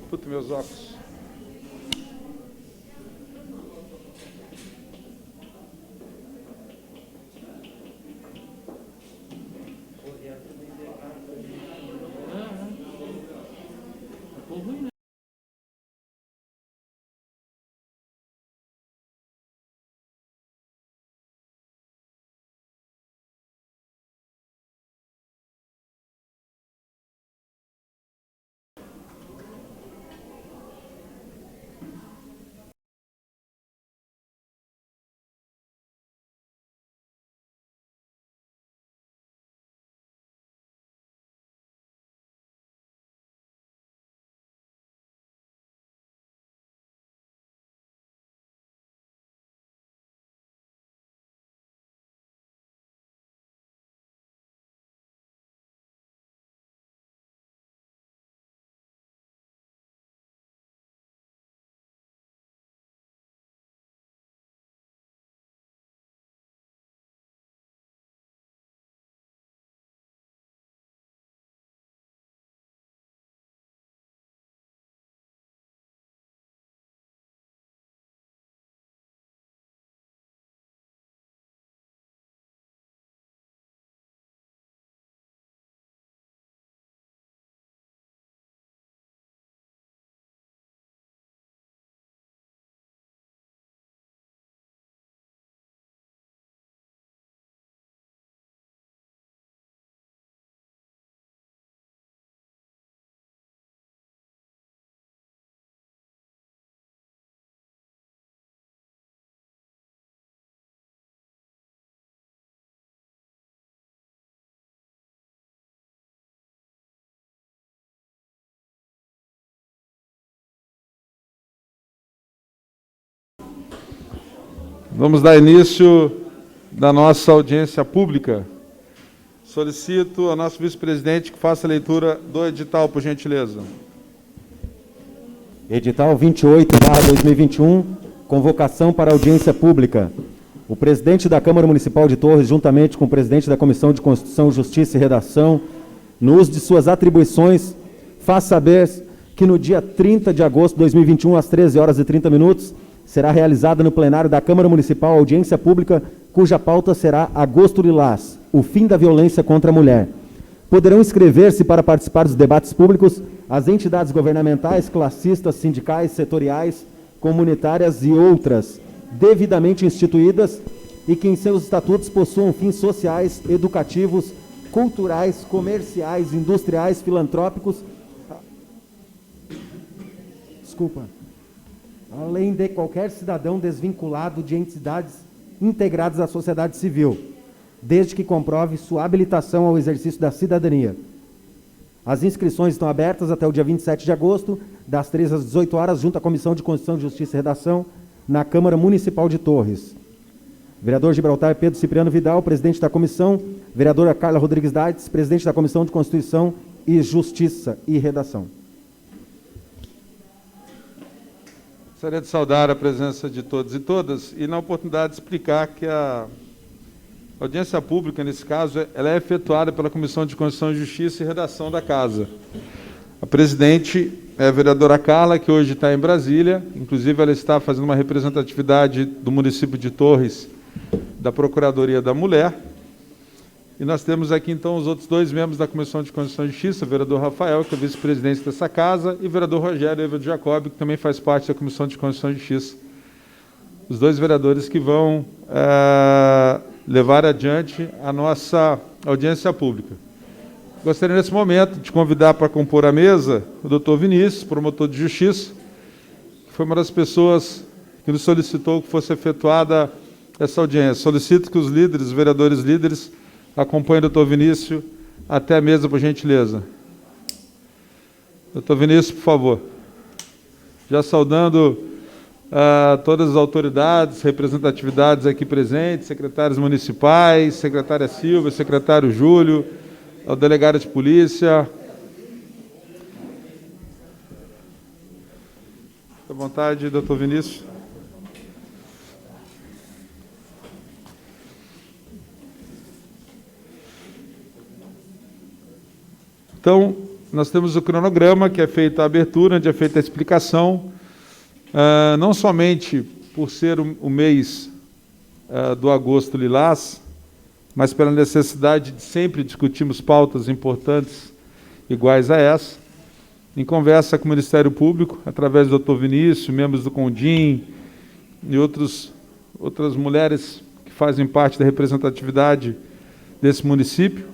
Puta, meus óculos. Vamos dar início da nossa audiência pública. Solicito ao nosso vice-presidente que faça a leitura do edital, por gentileza. Edital 28/2021, convocação para audiência pública. O presidente da Câmara Municipal de Torres, juntamente com o presidente da Comissão de Constituição, Justiça e Redação, no uso de suas atribuições, faz saber que no dia 30 de agosto de 2021, às 13h30, será realizada no plenário da Câmara Municipal audiência pública, cuja pauta será Agosto Lilás, o fim da violência contra a mulher. Poderão inscrever-se para participar dos debates públicos as entidades governamentais, classistas, sindicais, setoriais, comunitárias e outras, devidamente instituídas e que em seus estatutos possuam fins sociais, educativos, culturais, comerciais, industriais, filantrópicos, além de qualquer cidadão desvinculado de entidades integradas à sociedade civil, desde que comprove sua habilitação ao exercício da cidadania. As inscrições estão abertas até o dia 27 de agosto, das 13 às 18 horas, junto à Comissão de Constituição, Justiça e Redação, na Câmara Municipal de Torres. Vereador Gibraltar Pedro Cipriano Vidal, presidente da comissão. Vereadora Carla Rodrigues Dates, presidente da Comissão de Constituição e Justiça e Redação. Gostaria de saudar a presença de todos e todas e, na oportunidade, explicar que a audiência pública, nesse caso, ela é efetuada pela Comissão de Constituição, Justiça e Redação da Casa. A presidente é a vereadora Carla, que hoje está em Brasília. Inclusive, ela está fazendo uma representatividade do município de Torres, da Procuradoria da Mulher. E nós temos aqui, então, os outros dois membros da Comissão de Constituição e Justiça, o vereador Rafael, que é vice-presidente dessa casa, e o vereador Rogério Evald Jacob, que também faz parte da Comissão de Constituição e Justiça. Os dois vereadores que vão levar adiante a nossa audiência pública. Gostaria, nesse momento, de convidar para compor a mesa o doutor Vinícius, promotor de justiça, que foi uma das pessoas que nos solicitou que fosse efetuada essa audiência. Solicito que os líderes, os vereadores líderes, acompanhem o doutor Vinícius até a mesa, por gentileza. Doutor Vinícius, por favor. Já saudando todas as autoridades, representatividades aqui presentes, secretários municipais, secretária Silvia, secretário Júlio, ao delegado de polícia. Fique à vontade, doutor Vinícius. Então, nós temos o cronograma, que é feita a abertura, onde é feita a explicação, não somente por ser o mês do agosto lilás, mas pela necessidade de sempre discutirmos pautas importantes iguais a essa, em conversa com o Ministério Público, através do Dr. Vinícius, membros do CONDIM e outras mulheres que fazem parte da representatividade desse município,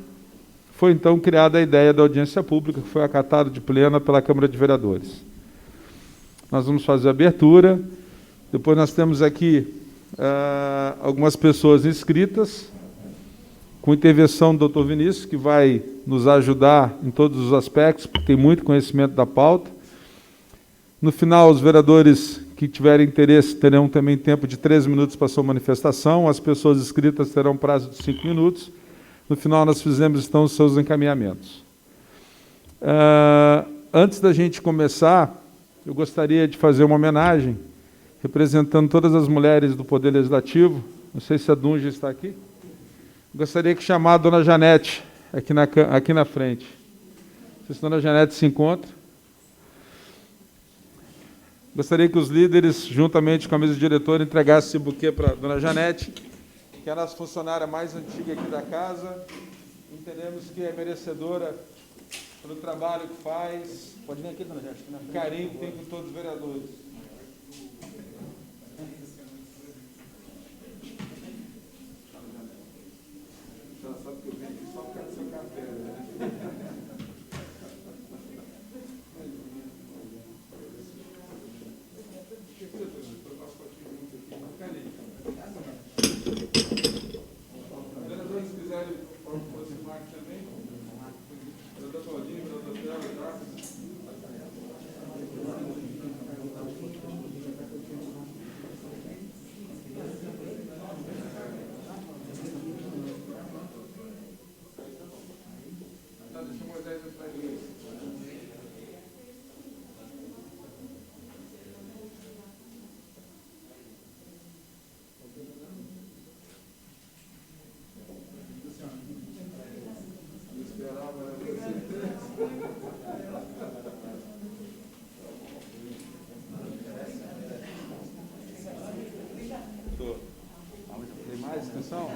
foi então criada a ideia da audiência pública, que foi acatada de plena pela Câmara de Vereadores. Nós vamos fazer a abertura, depois nós temos aqui algumas pessoas inscritas, com intervenção do Dr. Vinícius, que vai nos ajudar em todos os aspectos, porque tem muito conhecimento da pauta. No final, os vereadores que tiverem interesse terão também tempo de 13 minutos para sua manifestação, as pessoas inscritas terão prazo de 5 minutos. No final, nós fizemos, então, os seus encaminhamentos. Antes da gente começar, eu gostaria de fazer uma homenagem, representando todas as mulheres do Poder Legislativo. Não sei se a Dunja está aqui. Gostaria de chamar a dona Janete aqui na frente. Não sei se a dona Janete se encontra. Gostaria que os líderes, juntamente com a mesa diretora, entregassem esse buquê para a dona Janete, que é a nossa funcionária mais antiga aqui da casa. Entendemos que é merecedora pelo trabalho que faz. Pode vir aqui, dona Janete. Carinho que tem com todos os vereadores. Tem mais extensão?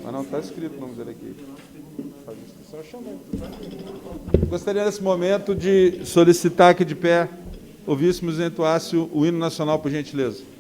Mas não está escrito o nome dele aqui. Faz inscrição, eu chamei. Gostaria nesse momento de solicitar que de pé ouvíssemos e entoasse o hino nacional, por gentileza.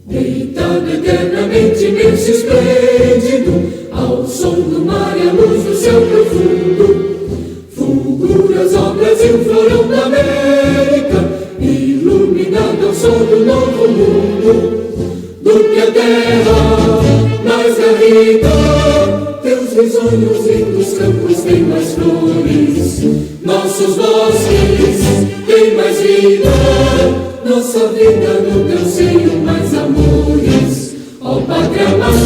Deitado eternamente imenso e esplêndido, ao som do mar e à luz do céu profundo, fulguras ao Brasil, florão da América, iluminado ao sol do novo mundo, do que a terra mais garrida, teus risonhos lindos campos têm mais flores, nossos bosques têm mais vida, nossa vida no teu seio mais amores. Ó Pátria Amada,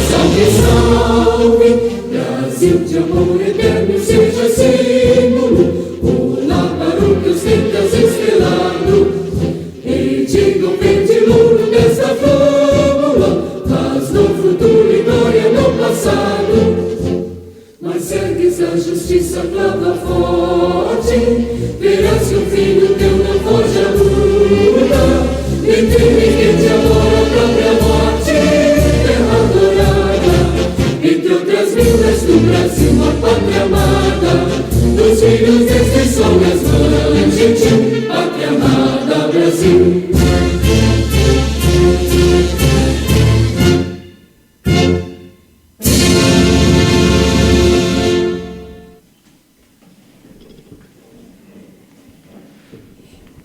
salve, salve, Brasil de amor eterno seja símbolo, olá para o que ostentas estrelado, rediga o verde louro desta fórmula, traz no futuro e glória no passado. Mas ergues a justiça clava forte, verás que o filho teu não foge à luta, nem teme que te adora a própria morte, terra adorada, entre outras vilas do Brasil, a pátria amada, dos filhos deste sol e as mães gentil, pátria amada, Brasil.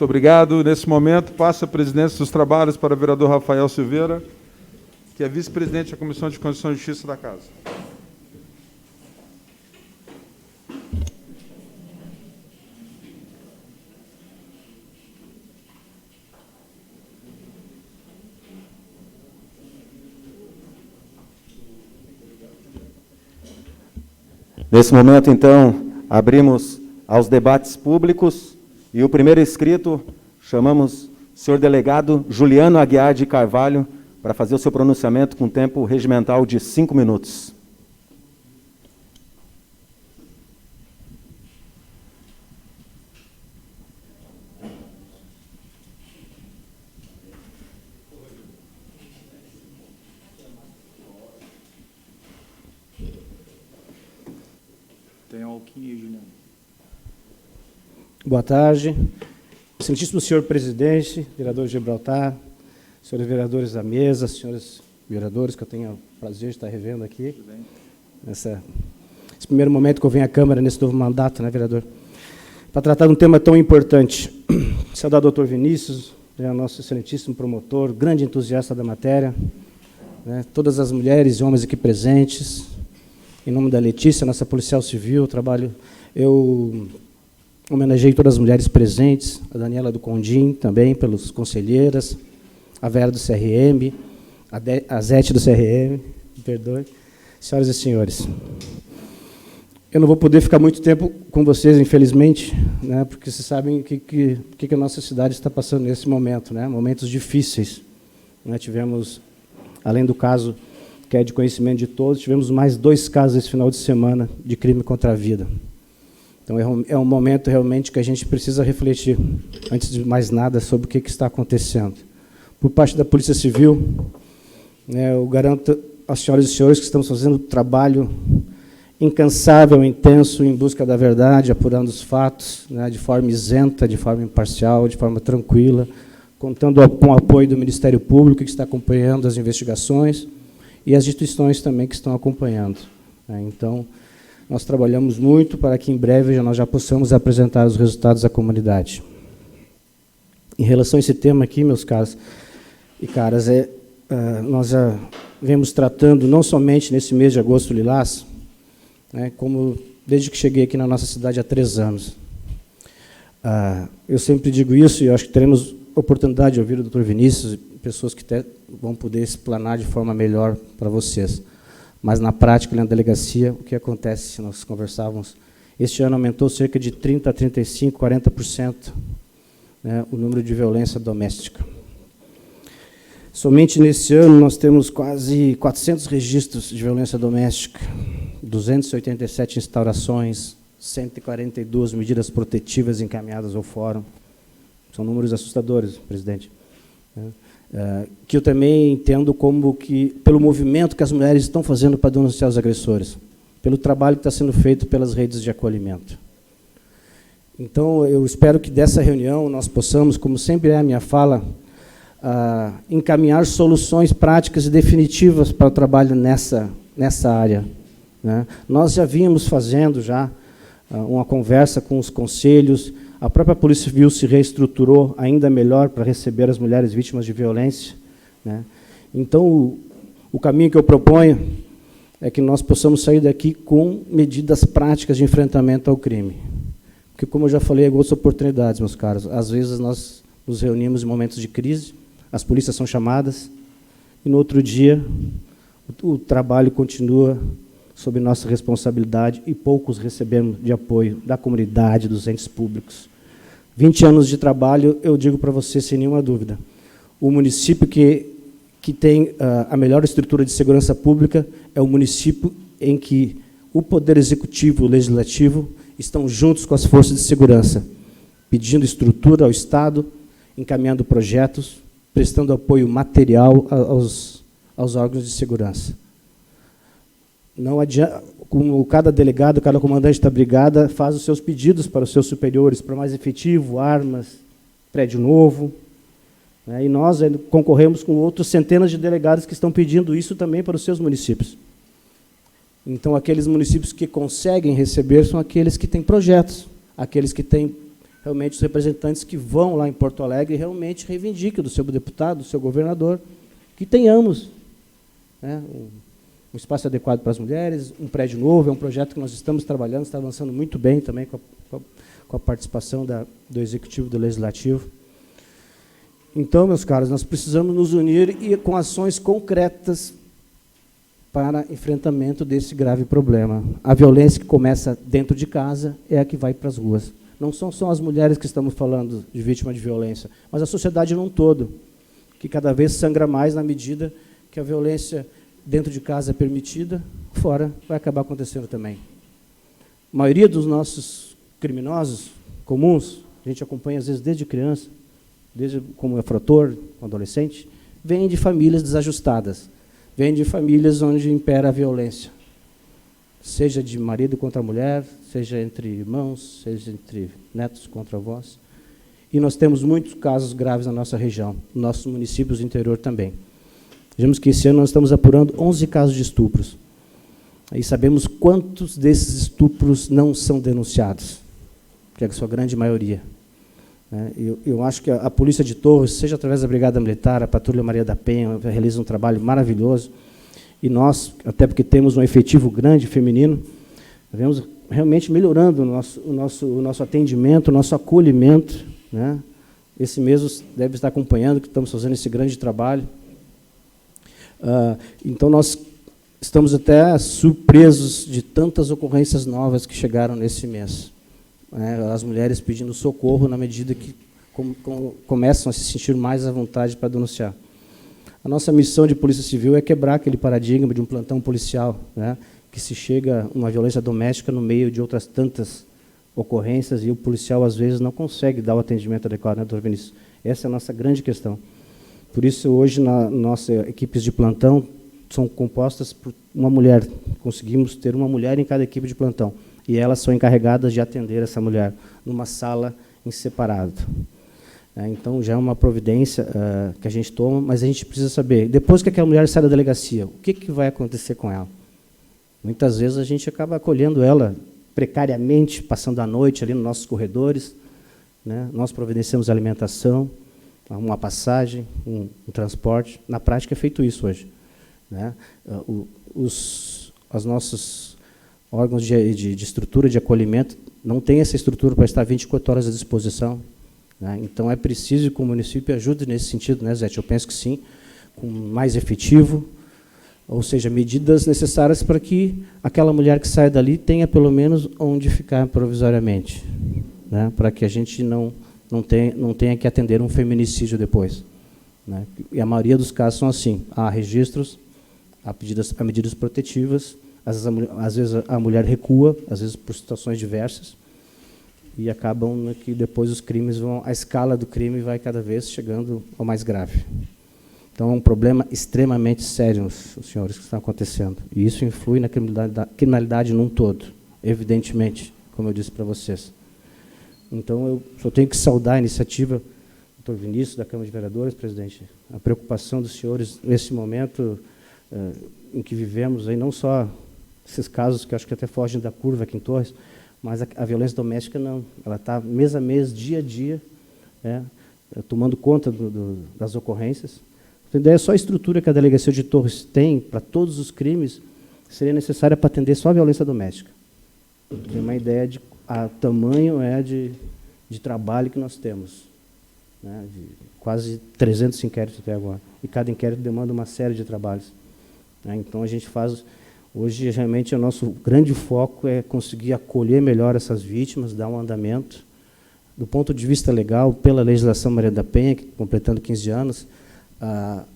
Muito obrigado. Nesse momento, passa a presidência dos trabalhos para o vereador Rafael Silveira, que é vice-presidente da Comissão de Constituição e Justiça da Casa. Nesse momento, então, abrimos aos debates públicos e o primeiro inscrito, chamamos o senhor delegado Juliano Aguiar de Carvalho para fazer o seu pronunciamento com tempo regimental de 5 minutos. Tem alquinho aí, Juliano. Boa tarde. Excelentíssimo senhor presidente, vereador Gibraltar, senhores vereadores da mesa, senhores vereadores, que eu tenho o prazer de estar revendo aqui. Tudo bem? Esse primeiro momento que eu venho à Câmara nesse novo mandato, né, vereador? Para tratar de um tema tão importante. Saudar o doutor Vinícius, né, nosso excelentíssimo promotor, grande entusiasta da matéria, né, todas as mulheres e homens aqui presentes, em nome da Letícia, nossa policial civil, eu homenageei todas as mulheres presentes, a Daniela do Condim também, pelos conselheiras, a Vera do CRM, a Zete do CRM, me perdoe. Senhoras e senhores, eu não vou poder ficar muito tempo com vocês, infelizmente, né, porque vocês sabem o que a nossa cidade está passando nesse momento, né, momentos difíceis. Nós tivemos, além do caso que é de conhecimento de todos, tivemos mais 2 casos esse final de semana de crime contra a vida. Então, é um momento realmente que a gente precisa refletir, antes de mais nada, sobre o que está acontecendo. Por parte da Polícia Civil, né, eu garanto às senhoras e senhores que estamos fazendo um trabalho incansável, intenso, em busca da verdade, apurando os fatos, né, de forma isenta, de forma imparcial, de forma tranquila, contando com o apoio do Ministério Público, que está acompanhando as investigações, e as instituições também que estão acompanhando. Então, nós trabalhamos muito para que, em breve, nós já possamos apresentar os resultados à comunidade. Em relação a esse tema aqui, meus caros e caras, nós já vemos tratando, não somente nesse mês de agosto lilás, né, como desde que cheguei aqui na nossa cidade há 3 anos. Eu sempre digo isso, e eu acho que teremos oportunidade de ouvir o doutor Vinícius, pessoas que vão poder explanar de forma melhor para vocês. Mas, na prática, na delegacia, o que acontece, nós conversávamos, este ano aumentou cerca de 30%, a 35%, 40%, né, o número de violência doméstica. Somente nesse ano nós temos quase 400 registros de violência doméstica, 287 instaurações, 142 medidas protetivas encaminhadas ao fórum. São números assustadores, presidente. que eu também entendo como que, pelo movimento que as mulheres estão fazendo para denunciar os agressores, pelo trabalho que está sendo feito pelas redes de acolhimento. Então, eu espero que dessa reunião nós possamos, como sempre é a minha fala, encaminhar soluções práticas e definitivas para o trabalho nessa área, né? Nós já vínhamos fazendo uma conversa com os conselhos, a própria Polícia Civil se reestruturou ainda melhor para receber as mulheres vítimas de violência, né? Então, o caminho que eu proponho é que nós possamos sair daqui com medidas práticas de enfrentamento ao crime. Porque, como eu já falei, em outras oportunidades, meus caros, às vezes nós nos reunimos em momentos de crise, as polícias são chamadas, e no outro dia o trabalho continua sob nossa responsabilidade e poucos recebemos de apoio da comunidade, dos entes públicos. 20 anos de trabalho, eu digo para você sem nenhuma dúvida, o município que tem a melhor estrutura de segurança pública é o município em que o Poder Executivo e o Legislativo estão juntos com as forças de segurança, pedindo estrutura ao Estado, encaminhando projetos, prestando apoio material aos órgãos de segurança. Não adianta, como cada delegado, cada comandante da brigada faz os seus pedidos para os seus superiores, para mais efetivo, armas, prédio novo, né? E nós concorremos com outros centenas de delegados que estão pedindo isso também para os seus municípios. Então, aqueles municípios que conseguem receber são aqueles que têm projetos, aqueles que têm realmente os representantes que vão lá em Porto Alegre e realmente reivindiquem do seu deputado, do seu governador, que tenhamos, né, um espaço adequado para as mulheres, um prédio novo, é um projeto que nós estamos trabalhando, está avançando muito bem também com a participação do Executivo e do Legislativo. Então, meus caros, nós precisamos nos unir e com ações concretas para enfrentamento desse grave problema. A violência que começa dentro de casa é a que vai para as ruas. Não são só as mulheres que estamos falando de vítima de violência, mas a sociedade num todo, que cada vez sangra mais na medida que a violência dentro de casa é permitida, fora vai acabar acontecendo também. A maioria dos nossos criminosos comuns, a gente acompanha às vezes desde criança, desde como infrator, adolescente, vem de famílias desajustadas, vem de famílias onde impera a violência, seja de marido contra mulher, seja entre irmãos, seja entre netos contra avós. E nós temos muitos casos graves na nossa região, nos nossos municípios do interior também. Vejamos que esse ano nós estamos apurando 11 casos de estupros. Aí sabemos quantos desses estupros não são denunciados, que é a sua grande maioria. Eu acho que a Polícia de Torres, seja através da Brigada Militar, a Patrulha Maria da Penha, realiza um trabalho maravilhoso. E nós, até porque temos um efetivo grande feminino, vemos realmente melhorando o nosso atendimento, o nosso acolhimento, né? Esse mês deve estar acompanhando, que estamos fazendo esse grande trabalho. Então, nós estamos até surpresos de tantas ocorrências novas que chegaram nesse mês. As mulheres pedindo socorro na medida que começam a se sentir mais à vontade para denunciar. A nossa missão de Polícia Civil é quebrar aquele paradigma de um plantão policial, né, que se chega a uma violência doméstica no meio de outras tantas ocorrências e o policial, às vezes, não consegue dar o atendimento adequado, né, doutor Vinícius? Essa é a nossa grande questão. Por isso, hoje, na nossa equipes de plantão são compostas por uma mulher. Conseguimos ter uma mulher em cada equipe de plantão. E elas são encarregadas de atender essa mulher numa sala em separado. Então, já é uma providência que a gente toma, mas a gente precisa saber, depois que aquela mulher sai da delegacia, o que vai acontecer com ela? Muitas vezes a gente acaba acolhendo ela precariamente, passando a noite ali nos nossos corredores, né? Nós providenciamos alimentação, uma passagem, um transporte. Na prática é feito isso hoje, né? Os nossos órgãos de estrutura de acolhimento não têm essa estrutura para estar 24 horas à disposição, né? Então é preciso que o município ajude nesse sentido, né, Zé? Eu penso que sim, com mais efetivo, ou seja, medidas necessárias para que aquela mulher que sai dali tenha pelo menos onde ficar provisoriamente, né? Para que a gente não tenha que atender um feminicídio depois, né? E a maioria dos casos são assim, há registros, há medidas protetivas, às vezes a mulher recua, às vezes por situações diversas, e acabam que depois os crimes a escala do crime vai cada vez chegando ao mais grave. Então, é um problema extremamente sério, os senhores, que está acontecendo. E isso influi na criminalidade num todo, evidentemente, como eu disse para vocês. Então, eu só tenho que saudar a iniciativa do doutor Vinícius, da Câmara de Vereadores, presidente, a preocupação dos senhores nesse momento em que vivemos, aí, não só esses casos que eu acho que até fogem da curva aqui em Torres, mas a violência doméstica não. Ela está mês a mês, dia a dia, tomando conta das ocorrências. A ideia é só a estrutura que a Delegacia de Torres tem para todos os crimes seria necessária para atender só a violência doméstica. Tem uma ideia de tamanho de trabalho que nós temos. Né, de quase 300 inquéritos até agora. E cada inquérito demanda uma série de trabalhos. Né, então, a gente faz... Hoje, realmente, o nosso grande foco é conseguir acolher melhor essas vítimas, dar um andamento. Do ponto de vista legal, pela legislação Maria da Penha, completando 15 anos,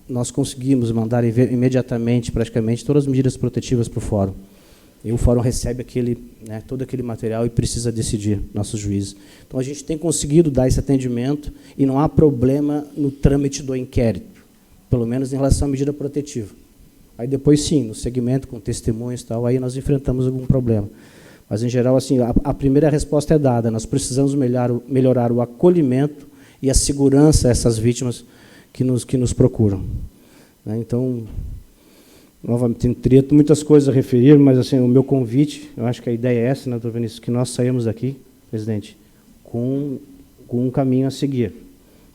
nós conseguimos mandar imediatamente, praticamente, todas as medidas protetivas para o fórum. E o fórum recebe todo aquele material e precisa decidir, nossos juízes. Então, a gente tem conseguido dar esse atendimento e não há problema no trâmite do inquérito, pelo menos em relação à medida protetiva. Aí depois, sim, no segmento, com testemunhas e tal, aí nós enfrentamos algum problema. Mas, em geral, assim, a primeira resposta é dada. Nós precisamos melhorar o acolhimento e a segurança a essas vítimas que nos procuram. Né? Então, novamente, teria muitas coisas a referir, mas assim, o meu convite, eu acho que a ideia é essa, né, doutor Vinícius, que nós saímos daqui, presidente, com um caminho a seguir.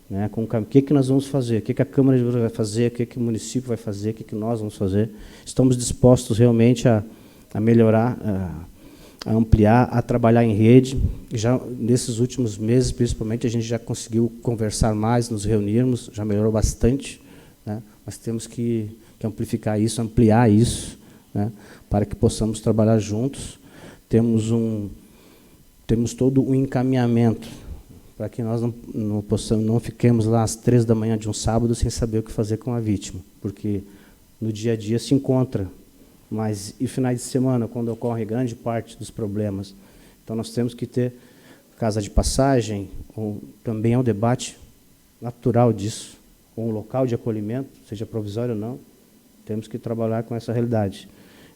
Né, com o que nós vamos fazer, o que a Câmara de Vereadores vai fazer, o que o município vai fazer, o que nós vamos fazer. Estamos dispostos realmente a melhorar, a ampliar, a trabalhar em rede. Já nesses últimos meses, principalmente, a gente já conseguiu conversar mais, nos reunirmos, já melhorou bastante. Né, mas temos que amplificar isso, ampliar isso, né, para que possamos trabalhar juntos. Temos todo um encaminhamento para que nós não fiquemos lá às 3 da manhã de um sábado sem saber o que fazer com a vítima, porque no dia a dia se encontra, mas e finais de semana, quando ocorre grande parte dos problemas. Então, nós temos que ter casa de passagem, também é um debate natural disso, ou um local de acolhimento, seja provisório ou não, temos que trabalhar com essa realidade.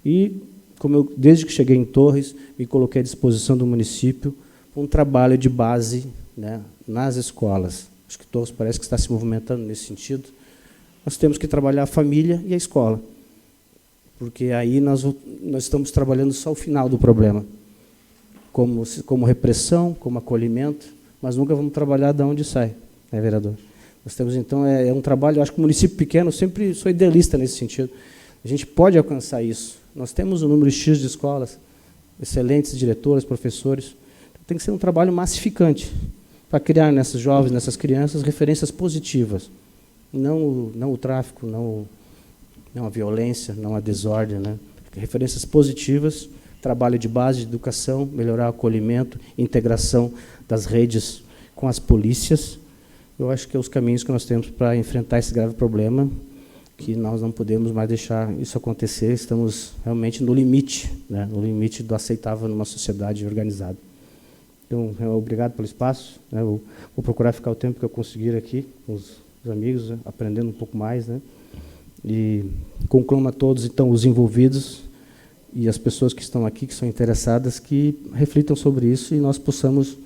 E, como eu, desde que cheguei em Torres, me coloquei à disposição do município um trabalho de base, né, nas escolas. Acho que Torres parece que está se movimentando nesse sentido. Nós temos que trabalhar a família e a escola, porque aí nós estamos trabalhando só o final do problema, como repressão, como acolhimento, mas nunca vamos trabalhar de onde sai, né, vereador? Nós temos, então, é um trabalho, eu acho que o município pequeno, eu sempre sou idealista nesse sentido, a gente pode alcançar isso. Nós temos um número X de escolas, excelentes diretoras, professores, tem que ser um trabalho massificante, para criar nessas jovens, nessas crianças, referências positivas. Não o tráfico, não a violência, não a desordem. Né? Referências positivas, trabalho de base, de educação, melhorar o acolhimento, integração das redes com as polícias. Eu acho que é os caminhos que nós temos para enfrentar esse grave problema, que nós não podemos mais deixar isso acontecer. Estamos realmente no limite, né? No limite do aceitável numa sociedade organizada. Então, obrigado pelo espaço. Né? Eu vou procurar ficar o tempo que eu conseguir aqui com os amigos, né? Aprendendo um pouco mais. Né? E concluo a todos, então, os envolvidos e as pessoas que estão aqui, que são interessadas, que reflitam sobre isso e nós possamos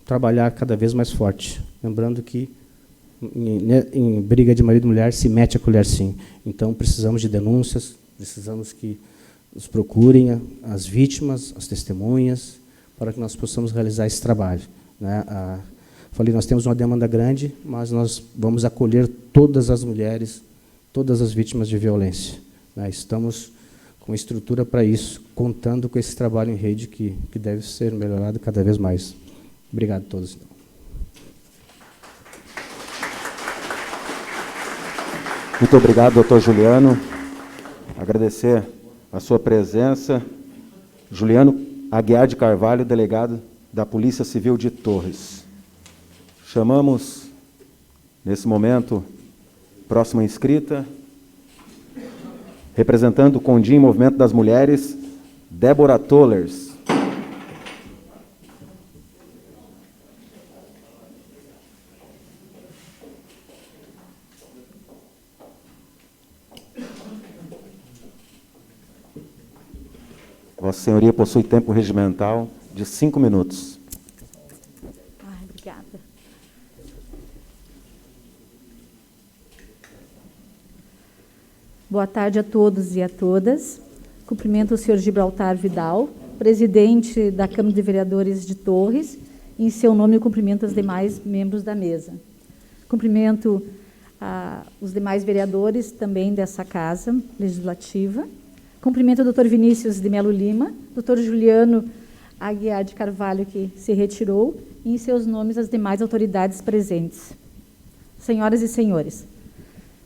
trabalhar cada vez mais forte. Lembrando que em briga de marido e mulher se mete a colher sim. Então, precisamos de denúncias, precisamos que nos procurem as vítimas, as testemunhas, para que nós possamos realizar esse trabalho. Né? Falei, nós temos uma demanda grande, mas nós vamos acolher todas as mulheres, todas as vítimas de violência. Né? Estamos com estrutura para isso, contando com esse trabalho em rede que deve ser melhorado cada vez mais. Obrigado a todos. Muito obrigado, doutor Juliano. Agradecer a sua presença. Juliano Aguiar de Carvalho, delegado da Polícia Civil de Torres. Chamamos, nesse momento, próxima inscrita, representando o Condim Movimento das Mulheres, Débora Tollers. Vossa Senhoria possui tempo regimental de 5 minutos. Obrigada. Boa tarde a todos e a todas. Cumprimento o senhor Gibraltar Vidal, presidente da Câmara de Vereadores de Torres. Em seu nome, eu cumprimento os demais membros da mesa. Cumprimento os demais vereadores também dessa Casa Legislativa. Cumprimento o doutor Vinícius de Melo Lima, doutor Juliano Aguiar de Carvalho, que se retirou, e em seus nomes as demais autoridades presentes. Senhoras e senhores,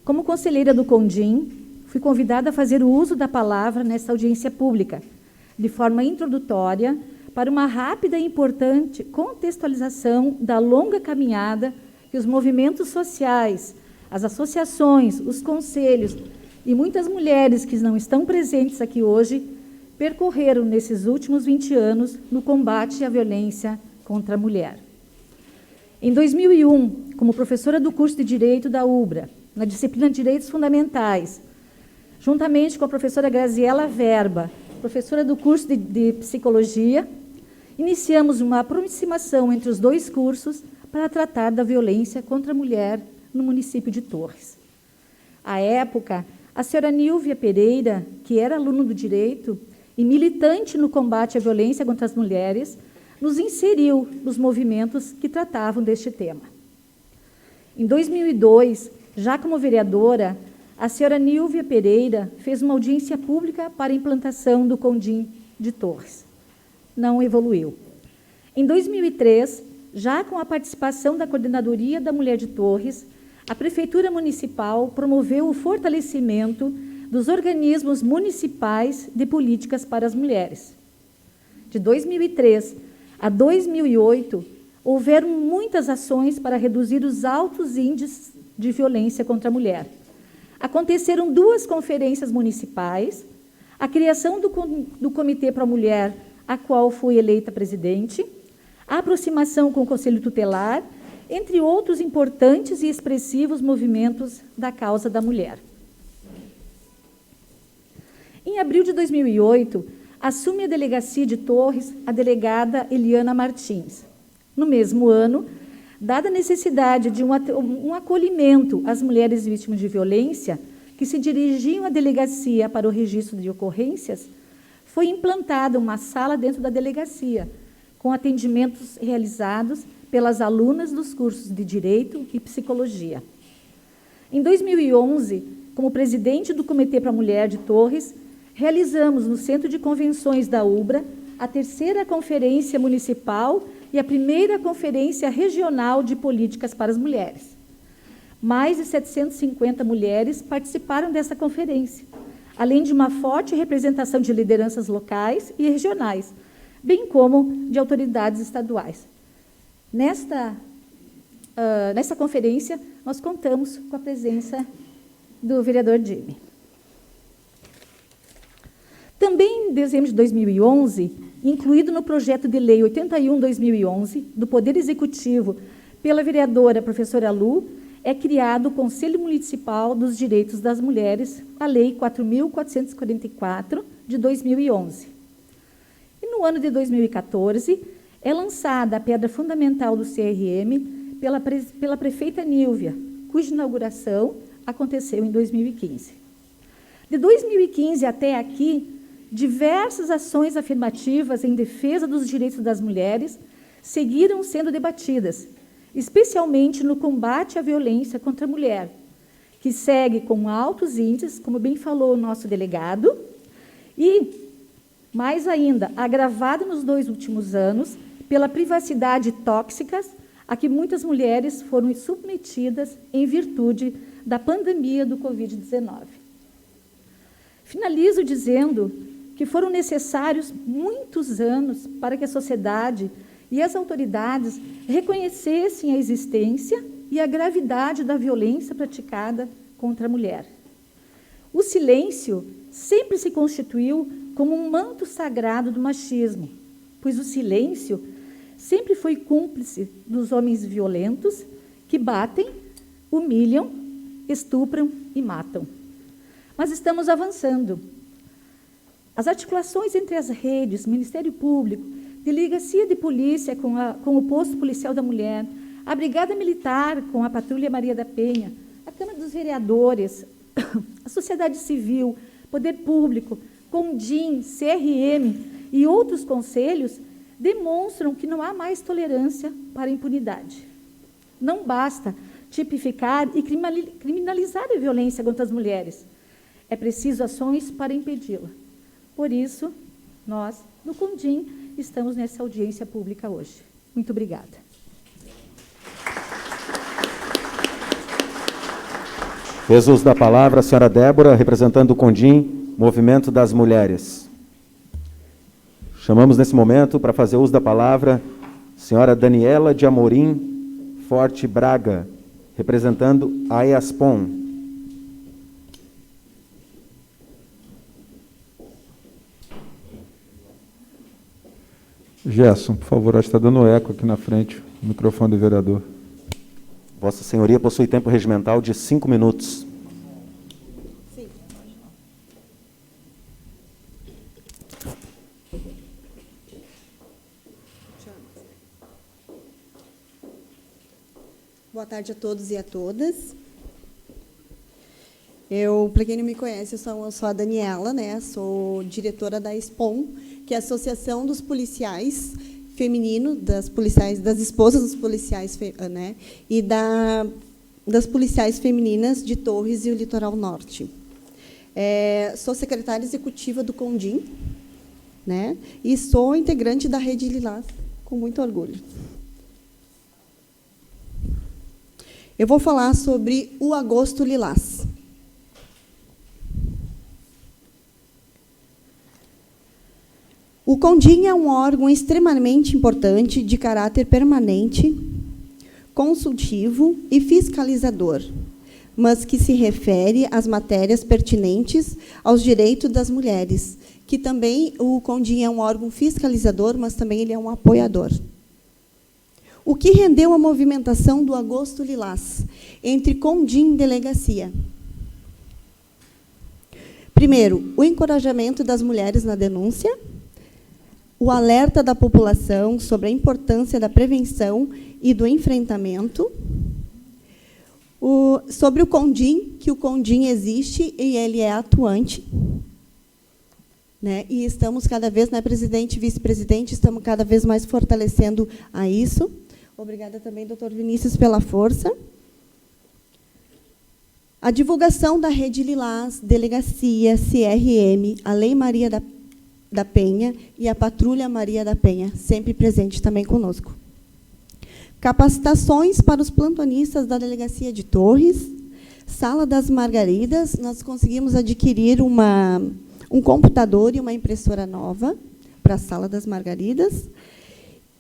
como conselheira do CONDIM, fui convidada a fazer o uso da palavra nesta audiência pública, de forma introdutória, para uma rápida e importante contextualização da longa caminhada que os movimentos sociais, as associações, os conselhos e muitas mulheres que não estão presentes aqui hoje percorreram nesses últimos 20 anos no combate à violência contra a mulher. Em 2001, como professora do curso de Direito da UBRA, na disciplina de Direitos Fundamentais, juntamente com a professora Graziela Verba, professora do curso de Psicologia, iniciamos uma aproximação entre os dois cursos para tratar da violência contra a mulher no município de Torres. À época, a senhora Nílvia Pereira, que era aluna do Direito e militante no combate à violência contra as mulheres, nos inseriu nos movimentos que tratavam deste tema. Em 2002, já como vereadora, a senhora Nílvia Pereira fez uma audiência pública para a implantação do CONDIM de Torres. Não evoluiu. Em 2003, já com a participação da Coordenadoria da Mulher de Torres, a Prefeitura Municipal promoveu o fortalecimento dos organismos municipais de políticas para as mulheres. De 2003 a 2008, houveram muitas ações para reduzir os altos índices de violência contra a mulher. Aconteceram 2 conferências municipais, a criação do Comitê para a Mulher, a qual fui eleita presidente, a aproximação com o Conselho Tutelar, entre outros importantes e expressivos movimentos da causa da mulher. Em abril de 2008, assume a delegacia de Torres a delegada Eliana Martins. No mesmo ano, dada a necessidade de um acolhimento às mulheres vítimas de violência que se dirigiam à delegacia para o registro de ocorrências, foi implantada uma sala dentro da delegacia, com atendimentos realizados pelas alunas dos cursos de Direito e Psicologia. Em 2011, como presidente do Comitê para a Mulher de Torres, realizamos no Centro de Convenções da UBRA a 3ª Conferência Municipal e a 1ª Conferência Regional de Políticas para as Mulheres. Mais de 750 mulheres participaram dessa conferência, além de uma forte representação de lideranças locais e regionais, bem como de autoridades estaduais. Nesta conferência, nós contamos com a presença do vereador Jimmy. Também em dezembro de 2011, incluído no projeto de lei 81/2011 do Poder Executivo pela vereadora professora Lu, é criado o Conselho Municipal dos Direitos das Mulheres, a Lei 4.444, de 2011. E no ano de 2014, é lançada a pedra fundamental do CRM pela prefeita Nílvia, cuja inauguração aconteceu em 2015. De 2015 até aqui, diversas ações afirmativas em defesa dos direitos das mulheres seguiram sendo debatidas, especialmente no combate à violência contra a mulher, que segue com altos índices, como bem falou o nosso delegado, e, mais ainda, agravado nos 2 últimos anos pela privacidade tóxica a que muitas mulheres foram submetidas em virtude da pandemia do Covid-19. Finalizo dizendo que foram necessários muitos anos para que a sociedade e as autoridades reconhecessem a existência e a gravidade da violência praticada contra a mulher. O silêncio sempre se constituiu como um manto sagrado do machismo, pois o silêncio sempre foi cúmplice dos homens violentos que batem, humilham, estupram e matam. Mas estamos avançando. As articulações entre as redes, Ministério Público, Delegacia de Polícia com o Posto Policial da Mulher, a Brigada Militar com a Patrulha Maria da Penha, a Câmara dos Vereadores, a sociedade civil, Poder Público, CONDIM, CRM e outros conselhos demonstram que não há mais tolerância para a impunidade. Não basta tipificar e criminalizar a violência contra as mulheres. É preciso ações para impedi-la. Por isso, nós, do CONDIM, estamos nessa audiência pública hoje. Muito obrigada. Fez uso da palavra a senhora Débora, representando o CONDIM, Movimento das Mulheres. Chamamos nesse momento para fazer uso da palavra a senhora Daniela de Amorim Forte Braga, representando a EASPOM. Gerson, por favor, acho que está dando eco aqui na frente, o microfone do vereador. Vossa Senhoria possui tempo regimental de 5 minutos. Sim. Boa tarde a todos e a todas. Para quem não me conhece, eu sou a Daniela, né? Sou diretora da ESPOM, que é a Associação dos Policiais Feminino, das esposas dos policiais, né? E das policiais femininas de Torres e o Litoral Norte. Sou secretária executiva do CONDIM, né? E sou integrante da Rede Lilás, com muito orgulho. Eu vou falar sobre o Agosto Lilás. O CONDIM é um órgão extremamente importante, de caráter permanente, consultivo e fiscalizador, mas que se refere às matérias pertinentes aos direitos das mulheres, que também o CONDIM é um órgão fiscalizador, mas também ele é um apoiador. O que rendeu a movimentação do Agosto Lilás entre CONDIM e delegacia? Primeiro, o encorajamento das mulheres na denúncia, o alerta da população sobre a importância da prevenção e do enfrentamento, sobre o CONDIM, que o CONDIM existe e ele é atuante, né? E estamos cada vez, né, presidente e vice-presidente, estamos cada vez mais fortalecendo a isso. Obrigada também, doutor Vinícius, pela força. A divulgação da Rede Lilás, Delegacia, CRM, a Lei Maria da Penha e a Patrulha Maria da Penha, sempre presente também conosco. Capacitações para os plantonistas da Delegacia de Torres, Sala das Margaridas, nós conseguimos adquirir um computador e uma impressora nova para a Sala das Margaridas.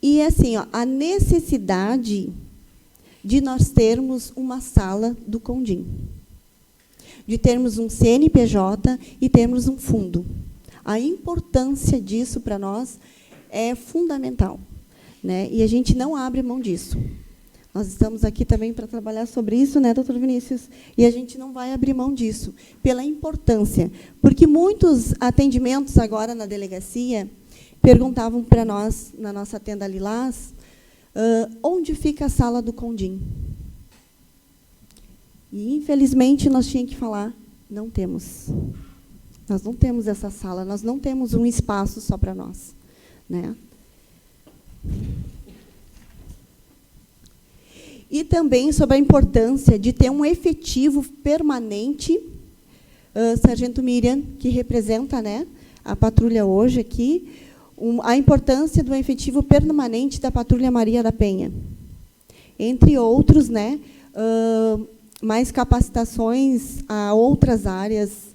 E, assim, a necessidade de nós termos uma sala do CONDIM, de termos um CNPJ e termos um fundo. A importância disso para nós é fundamental, né? E a gente não abre mão disso. Nós estamos aqui também para trabalhar sobre isso, né, doutor Vinícius? E a gente não vai abrir mão disso, pela importância. Porque muitos atendimentos agora na delegacia perguntavam para nós, na nossa tenda Lilás, onde fica a sala do CONDIM. E, infelizmente, nós tínhamos que falar, não temos. Nós não temos essa sala, nós não temos um espaço só para nós, né? E também sobre a importância de ter um efetivo permanente, Sargento Miriam, que representa, né, a patrulha hoje aqui, a importância do efetivo permanente da Patrulha Maria da Penha. Entre outros, né, mais capacitações a outras áreas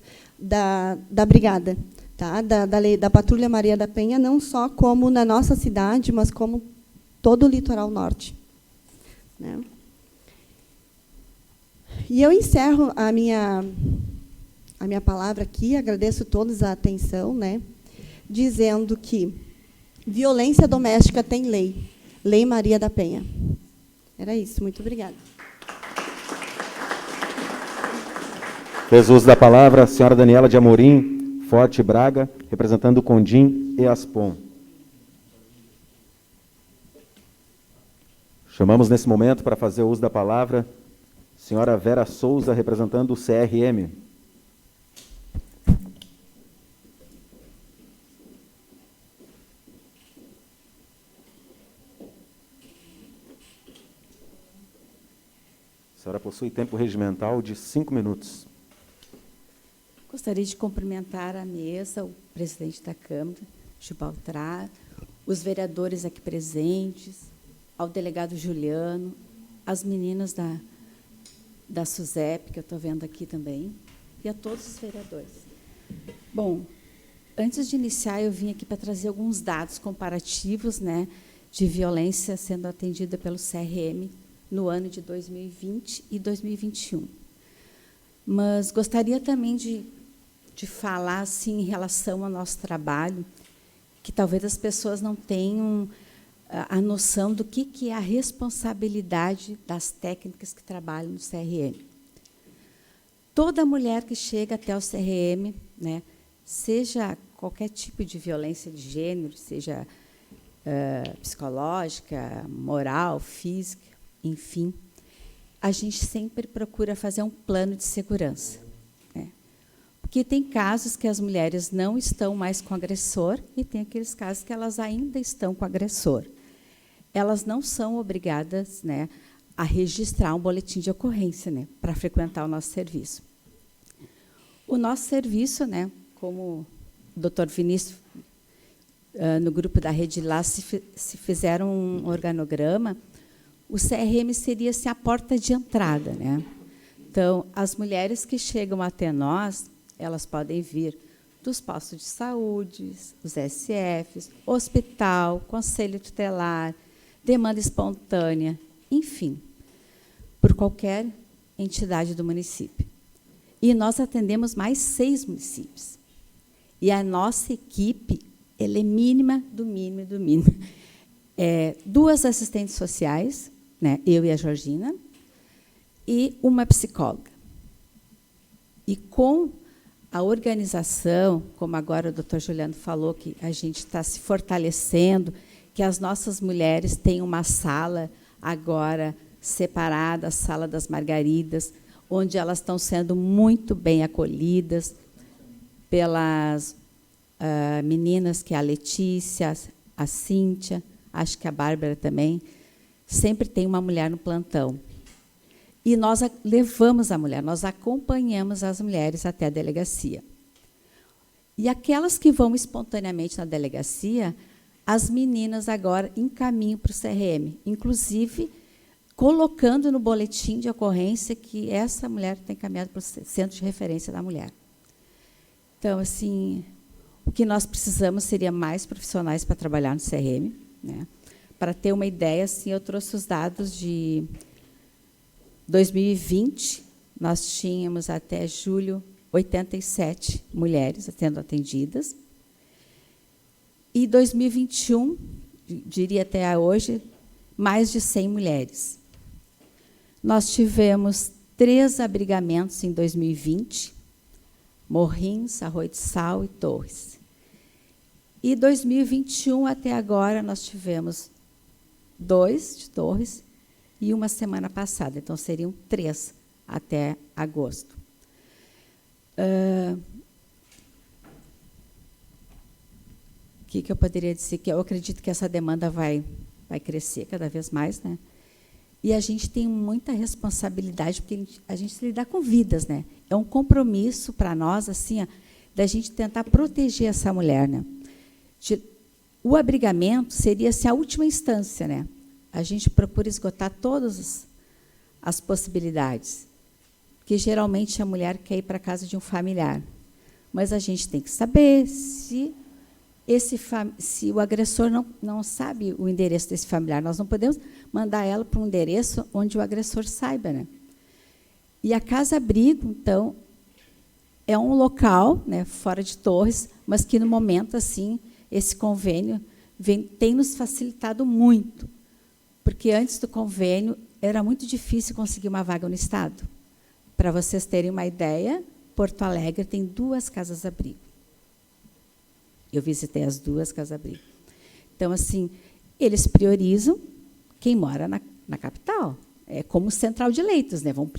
da brigada, tá? da Patrulha Maria da Penha, não só como na nossa cidade, mas como todo o litoral norte, né? E eu encerro a minha palavra aqui, agradeço a todos a atenção, né, dizendo que violência doméstica tem lei, Lei Maria da Penha. Era isso, muito obrigada. Fez uso da palavra a senhora Daniela de Amorim Forte Braga, representando o Condim e Aspom. Chamamos nesse momento para fazer uso da palavra senhora Vera Souza, representando o CRM. A senhora possui tempo regimental de 5 minutos. Gostaria de cumprimentar a mesa, o presidente da Câmara, Gibaltar, os vereadores aqui presentes, ao delegado Juliano, as meninas da SUSEP, que eu estou vendo aqui também, e a todos os vereadores. Bom, antes de iniciar, eu vim aqui para trazer alguns dados comparativos, né, de violência sendo atendida pelo CRM no ano de 2020 e 2021. Mas gostaria também de falar assim, em relação ao nosso trabalho, que talvez as pessoas não tenham a noção do que é a responsabilidade das técnicas que trabalham no CRM. Toda mulher que chega até o CRM, né, seja qualquer tipo de violência de gênero, seja psicológica, moral, física, enfim, a gente sempre procura fazer um plano de segurança, né? Porque tem casos que as mulheres não estão mais com o agressor e tem aqueles casos que elas ainda estão com o agressor. Elas não são obrigadas, né, a registrar um boletim de ocorrência, né, para frequentar o nosso serviço. O nosso serviço, né, como o doutor Vinícius, no grupo da Rede lá, se fizeram um organograma, o CRM seria assim, a porta de entrada, né? Então, as mulheres que chegam até nós, elas podem vir dos postos de saúde, os SFs, hospital, conselho tutelar, demanda espontânea, enfim, por qualquer entidade do município. E nós atendemos mais 6 municípios. E a nossa equipe, ela é mínima do mínimo do mínimo. 2 assistentes sociais, né, eu e a Georgina, e uma psicóloga. E com a organização, como agora o doutor Juliano falou, que a gente está se fortalecendo, que as nossas mulheres têm uma sala agora separada, a Sala das Margaridas, onde elas estão sendo muito bem acolhidas pelas meninas, que é a Letícia, a Cíntia, acho que a Bárbara também. Sempre tem uma mulher no plantão. E nós levamos a mulher, nós acompanhamos as mulheres até a delegacia. E aquelas que vão espontaneamente na delegacia, as meninas agora encaminham para o CRM, inclusive colocando no boletim de ocorrência que essa mulher está encaminhada para o centro de referência da mulher. Então, assim, o que nós precisamos seria mais profissionais para trabalhar no CRM, né? Para ter uma ideia, assim, eu trouxe os dados de 2020, nós tínhamos até julho 87 mulheres sendo atendidas. E 2021, diria até hoje, mais de 100 mulheres. Nós tivemos 3 abrigamentos em 2020, Morrinhos, Arroio de Sal e Torres. E 2021, até agora, nós tivemos 2 de Torres e uma semana passada. Então, seriam 3 até agosto. O que eu poderia dizer? Que eu acredito que essa demanda vai crescer cada vez mais, né? E a gente tem muita responsabilidade, porque a gente se lidar com vidas, né? É um compromisso para nós, assim, da gente tentar proteger essa mulher, né? O abrigamento seria assim, a última instância, né? A gente procura esgotar todas as possibilidades, porque geralmente a mulher quer ir para a casa de um familiar, mas a gente tem que saber se o agressor não sabe o endereço desse familiar. Nós não podemos mandar ela para um endereço onde o agressor saiba, né? E a casa-abrigo, então, é um local, né, fora de Torres, mas que, no momento, assim, esse convênio tem nos facilitado muito, porque antes do convênio era muito difícil conseguir uma vaga no Estado. Para vocês terem uma ideia, Porto Alegre tem 2 casas-abrigo. Eu visitei as duas casa-abrigo. Então, assim, eles priorizam quem mora na capital. É como central de leitos, né? Vão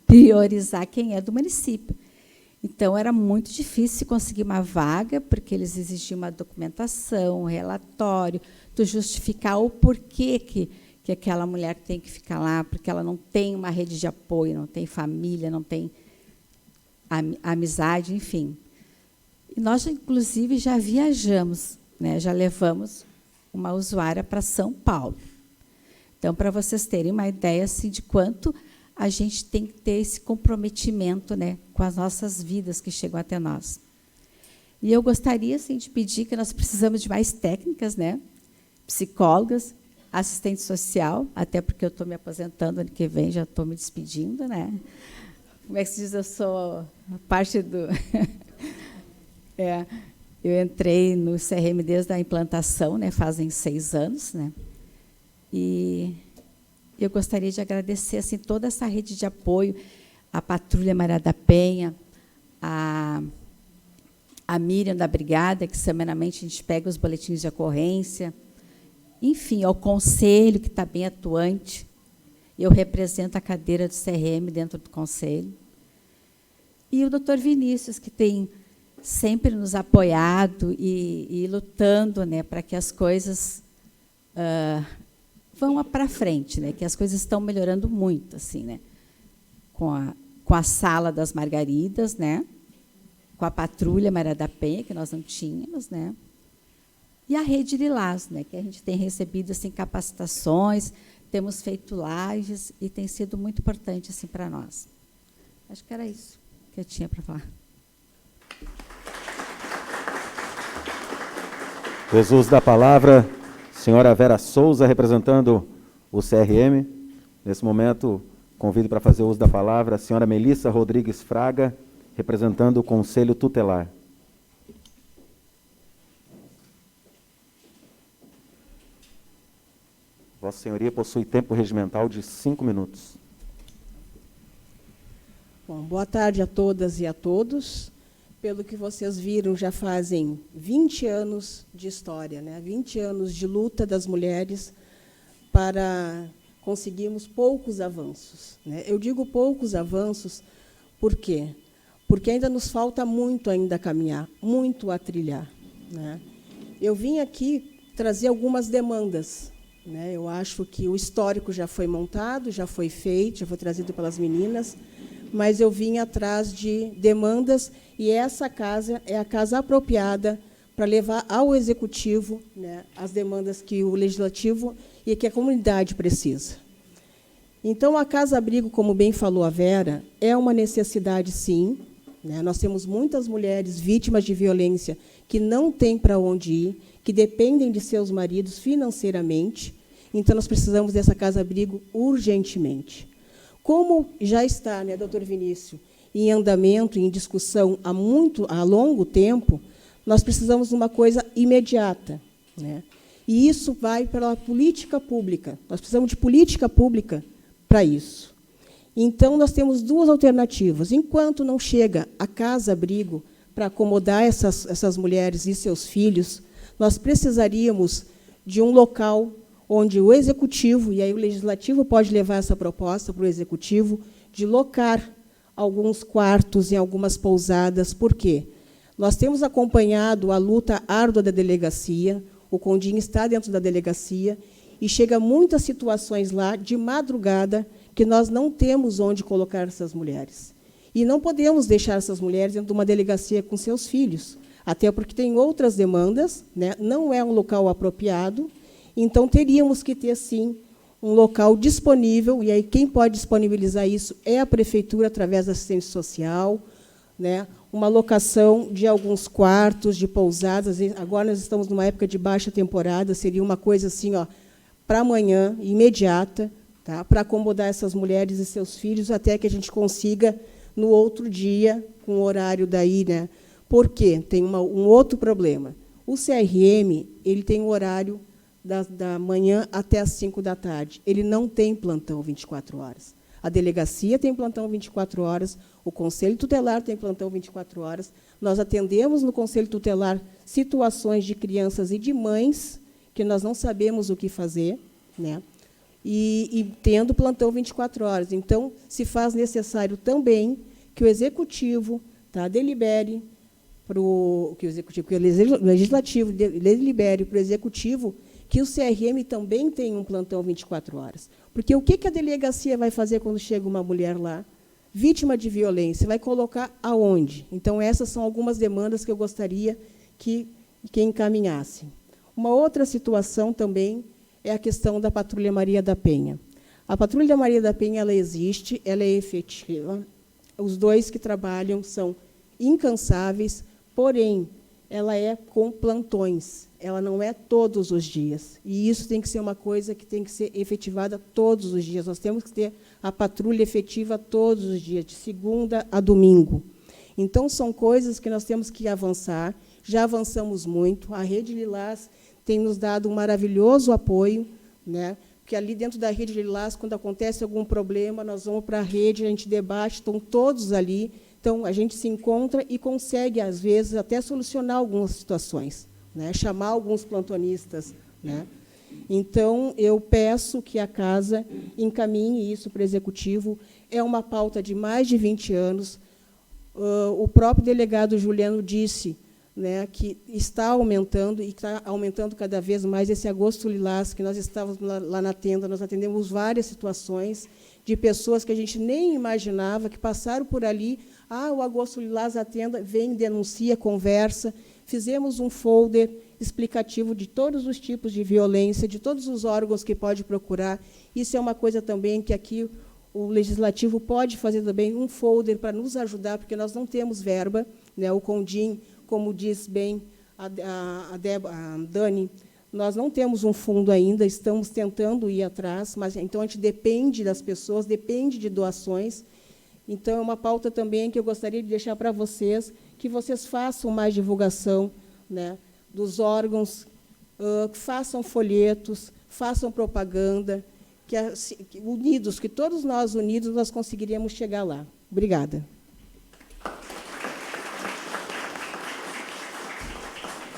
priorizar quem é do município. Então, era muito difícil conseguir uma vaga, porque eles exigiam uma documentação, um relatório, tu justificar o porquê que aquela mulher tem que ficar lá, porque ela não tem uma rede de apoio, não tem família, não tem amizade, enfim. E nós, inclusive, já viajamos, né? Já levamos uma usuária para São Paulo. Então, para vocês terem uma ideia assim, de quanto a gente tem que ter esse comprometimento, né, com as nossas vidas que chegam até nós. E eu gostaria assim, de pedir que nós precisamos de mais técnicas, né, psicólogas, assistente social, até porque eu estou me aposentando ano que vem, já estou me despedindo, né? Como é que se diz? Eu sou parte do... eu entrei no CRM desde a implantação, né, fazem 6 anos, né? E eu gostaria de agradecer assim, toda essa rede de apoio, a Patrulha Maria da Penha, a Miriam da Brigada, que semanalmente a gente pega os boletins de ocorrência, enfim, ao Conselho, que está bem atuante. Eu represento a cadeira do CRM dentro do Conselho. E o doutor Vinícius, que tem sempre nos apoiado e lutando, né, para que as coisas vão para frente, né, que as coisas estão melhorando muito, assim, né, com a Sala das Margaridas, né, com a Patrulha Maria da Penha, que nós não tínhamos, né, e a Rede Lilás, né, que a gente tem recebido assim, capacitações, temos feito lives e tem sido muito importante assim, para nós. Acho que era isso que eu tinha para falar. Com uso da palavra, senhora Vera Souza, representando o CRM. Nesse momento, convido para fazer uso da palavra a senhora Melissa Rodrigues Fraga, representando o Conselho Tutelar. Vossa Senhoria possui tempo regimental de 5 minutos. Bom, boa tarde a todas e a todos. Pelo que vocês viram, já fazem 20 anos de história, né? 20 anos de luta das mulheres para conseguirmos poucos avanços, né? Eu digo poucos avanços, por quê? Porque ainda nos falta muito ainda a caminhar, muito a trilhar, né? Eu vim aqui trazer algumas demandas, né? Eu acho que o histórico já foi montado, já foi feito, já foi trazido pelas meninas, mas eu vim atrás de demandas e essa casa é a casa apropriada para levar ao Executivo, né, as demandas que o Legislativo e que a comunidade precisa. Então, a casa-abrigo, como bem falou a Vera, é uma necessidade, sim, né? Nós temos muitas mulheres vítimas de violência que não têm para onde ir, que dependem de seus maridos financeiramente, então nós precisamos dessa casa-abrigo urgentemente. Como já está, né, doutor Vinícius, em andamento, em discussão há longo tempo, nós precisamos de uma coisa imediata, né? E isso vai pela política pública. Nós precisamos de política pública para isso. Então, nós temos 2 alternativas. Enquanto não chega a casa-abrigo para acomodar essas mulheres e seus filhos, nós precisaríamos de um local onde o Executivo, e aí o Legislativo pode levar essa proposta para o Executivo, de locar alguns quartos em algumas pousadas. Por quê? Nós temos acompanhado a luta árdua da delegacia, o Condinho está dentro da delegacia, e chega muitas situações lá, de madrugada, que nós não temos onde colocar essas mulheres. E não podemos deixar essas mulheres dentro de uma delegacia com seus filhos, até porque tem outras demandas, né? Não é um local apropriado. Então, teríamos que ter, sim, um local disponível, e aí quem pode disponibilizar isso é a Prefeitura, através da assistência social, né? Uma locação de alguns quartos, de pousadas. Agora nós estamos numa época de baixa temporada, seria uma coisa assim, para amanhã, imediata, tá? Para acomodar essas mulheres e seus filhos, até que a gente consiga, no outro dia, com o horário daí, né? Por quê? Tem um outro problema. O CRM ele tem um horário da manhã até às 5 da tarde. Ele não tem plantão 24 horas. A delegacia tem plantão 24 horas, O Conselho Tutelar tem plantão 24 horas. Nós atendemos no Conselho Tutelar situações de crianças e de mães que nós não sabemos o que fazer, né? E tendo plantão 24 horas. Então, se faz necessário também que o Executivo, tá, delibere para o Legislativo delibere para o Executivo que o CRM também tem um plantão 24 horas. Porque o que a delegacia vai fazer quando chega uma mulher lá, vítima de violência? Vai colocar aonde? Então, essas são algumas demandas que eu gostaria que encaminhasse. Uma outra situação também é a questão da Patrulha Maria da Penha. A Patrulha Maria da Penha ela existe, ela é efetiva. Os dois que trabalham são incansáveis, porém, ela é com plantões, ela não é todos os dias. E isso tem que ser uma coisa que tem que ser efetivada todos os dias. Nós temos que ter a patrulha efetiva todos os dias, de segunda a domingo. Então, são coisas que nós temos que avançar. Já avançamos muito. A Rede Lilás tem nos dado um maravilhoso apoio, né? Porque ali dentro da Rede Lilás, quando acontece algum problema, nós vamos para a rede, a gente debate, estão todos ali. Então, a gente se encontra e consegue, às vezes, até solucionar algumas situações, né? Chamar alguns plantonistas, né? Então, eu peço que a Casa encaminhe isso para o Executivo. É uma pauta de mais de 20 anos. O próprio delegado Juliano disse, né, que está aumentando, e está aumentando cada vez mais esse agosto lilás, que nós estávamos lá na tenda, nós atendemos várias situações de pessoas que a gente nem imaginava, que passaram por ali, o agosto lilás atenda, vem, denuncia, conversa. Fizemos um folder explicativo de todos os tipos de violência, de todos os órgãos que pode procurar. Isso é uma coisa também que aqui o Legislativo pode fazer também um folder para nos ajudar, porque nós não temos verba, né? O Condim, como diz bem a Dani, nós não temos um fundo ainda, estamos tentando ir atrás, mas então a gente depende das pessoas, depende de doações. Então, é uma pauta também que eu gostaria de deixar para vocês, que vocês façam mais divulgação, né, dos órgãos, façam folhetos, façam propaganda, que unidos, que todos nós unidos, nós conseguiríamos chegar lá. Obrigada.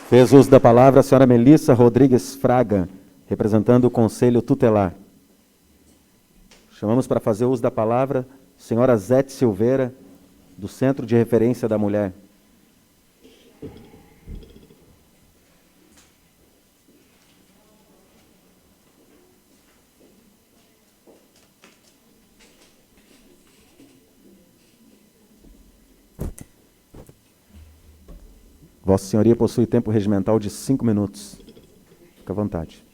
Fez uso da palavra a senhora Melissa Rodrigues Fraga, representando o Conselho Tutelar. Chamamos para fazer uso da palavra a senhora Zete Silveira, do Centro de Referência da Mulher. Vossa Senhoria possui tempo regimental de 5 minutos. Fique à vontade.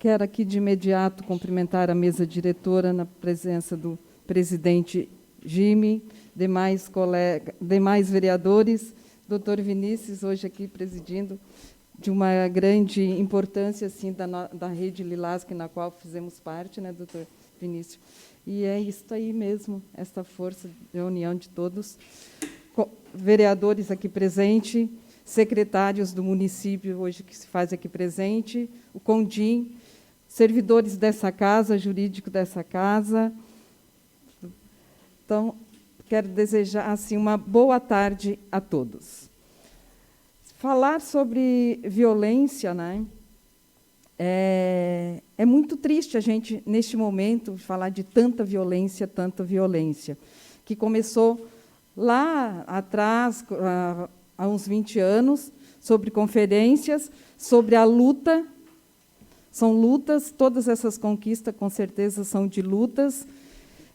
Quero aqui de imediato cumprimentar a mesa diretora na presença do presidente Jimmy, demais vereadores, doutor Vinícius, hoje aqui presidindo, de uma grande importância assim, da Rede Lilás, na qual fizemos parte, né, doutor Vinícius? E é isso aí mesmo, esta força de união de todos. Vereadores aqui presentes, secretários do município hoje que se faz aqui presente, o Condim, servidores dessa casa, jurídico dessa casa. Então, quero desejar assim, uma boa tarde a todos. Falar sobre violência, né, é muito triste a gente, neste momento, falar de tanta violência, que começou lá atrás, há uns 20 anos, sobre conferências, sobre a luta. São lutas, todas essas conquistas, com certeza, são de lutas,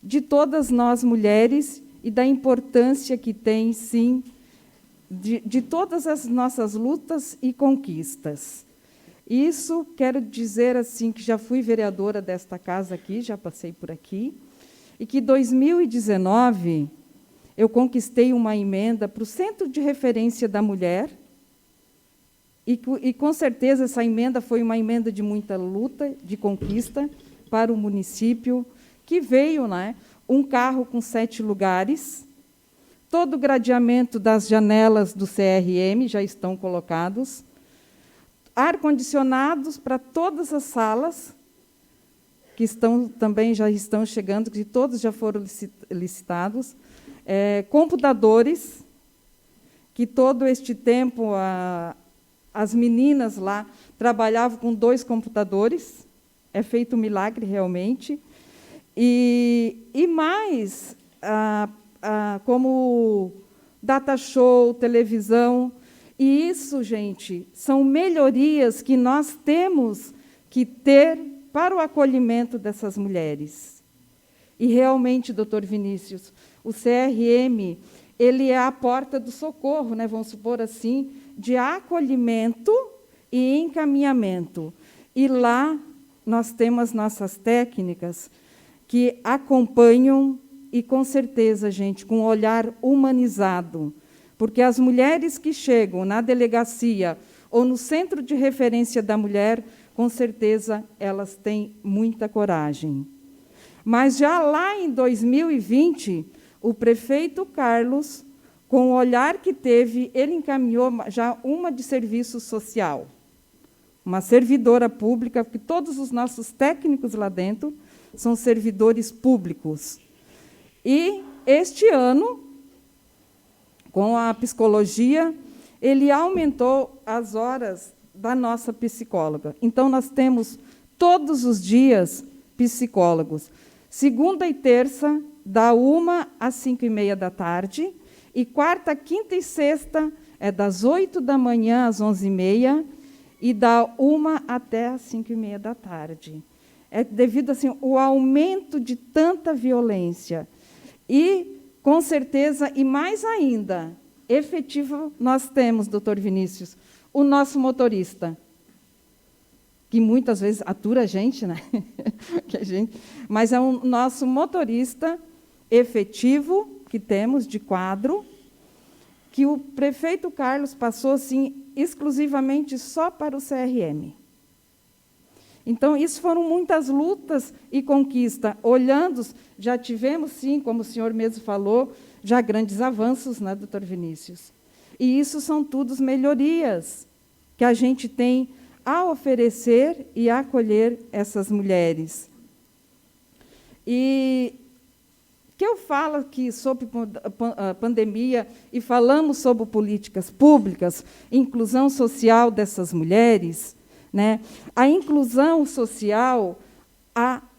de todas nós mulheres, e da importância que tem, sim, de todas as nossas lutas e conquistas. Isso, quero dizer assim, que já fui vereadora desta casa aqui, já passei por aqui, e que em 2019 eu conquistei uma emenda para o Centro de Referência da Mulher, E, com certeza, essa emenda foi uma emenda de muita luta, de conquista para o município, que veio, né, um carro com 7 lugares, todo o gradeamento das janelas do CRM já estão colocados, ar-condicionados para todas as salas, que também já estão chegando, que todos já foram licitados, computadores, que todo este tempo as meninas lá trabalhavam com 2 computadores, é feito um milagre realmente, e mais, como data show, televisão, e isso, gente, são melhorias que nós temos que ter para o acolhimento dessas mulheres. E, realmente, doutor Vinícius, o CRM, ele é a porta do socorro, né, vamos supor assim, de acolhimento e encaminhamento. E lá nós temos nossas técnicas que acompanham e, com certeza, gente, com um olhar humanizado, porque as mulheres que chegam na delegacia ou no Centro de Referência da Mulher, com certeza, elas têm muita coragem. Mas, já lá em 2020, o prefeito Carlos, com o olhar que teve, ele encaminhou já uma de serviço social, uma servidora pública, porque todos os nossos técnicos lá dentro são servidores públicos. E, este ano, com a psicologia, ele aumentou as horas da nossa psicóloga. Então, nós temos, todos os dias, psicólogos. Segunda e terça, da 1 às 5h30 da tarde, e quarta, quinta e sexta, das 8 da manhã às 11h30, e da 1 até às 5h30 da tarde. É devido assim, ao aumento de tanta violência. E, com certeza, e mais ainda, efetivo, nós temos, doutor Vinícius, o nosso motorista, que muitas vezes atura a gente, né? Mas é o nosso motorista efetivo, que temos de quadro, que o prefeito Carlos passou assim, exclusivamente só para o CRM. Então, isso foram muitas lutas e conquistas. Olhando, já tivemos, sim, como o senhor mesmo falou, já grandes avanços, né, doutor Vinícius? E isso são todas melhorias que a gente tem a oferecer e a acolher essas mulheres. E que eu falo aqui sobre a pandemia e falamos sobre políticas públicas, inclusão social dessas mulheres, né? A inclusão social,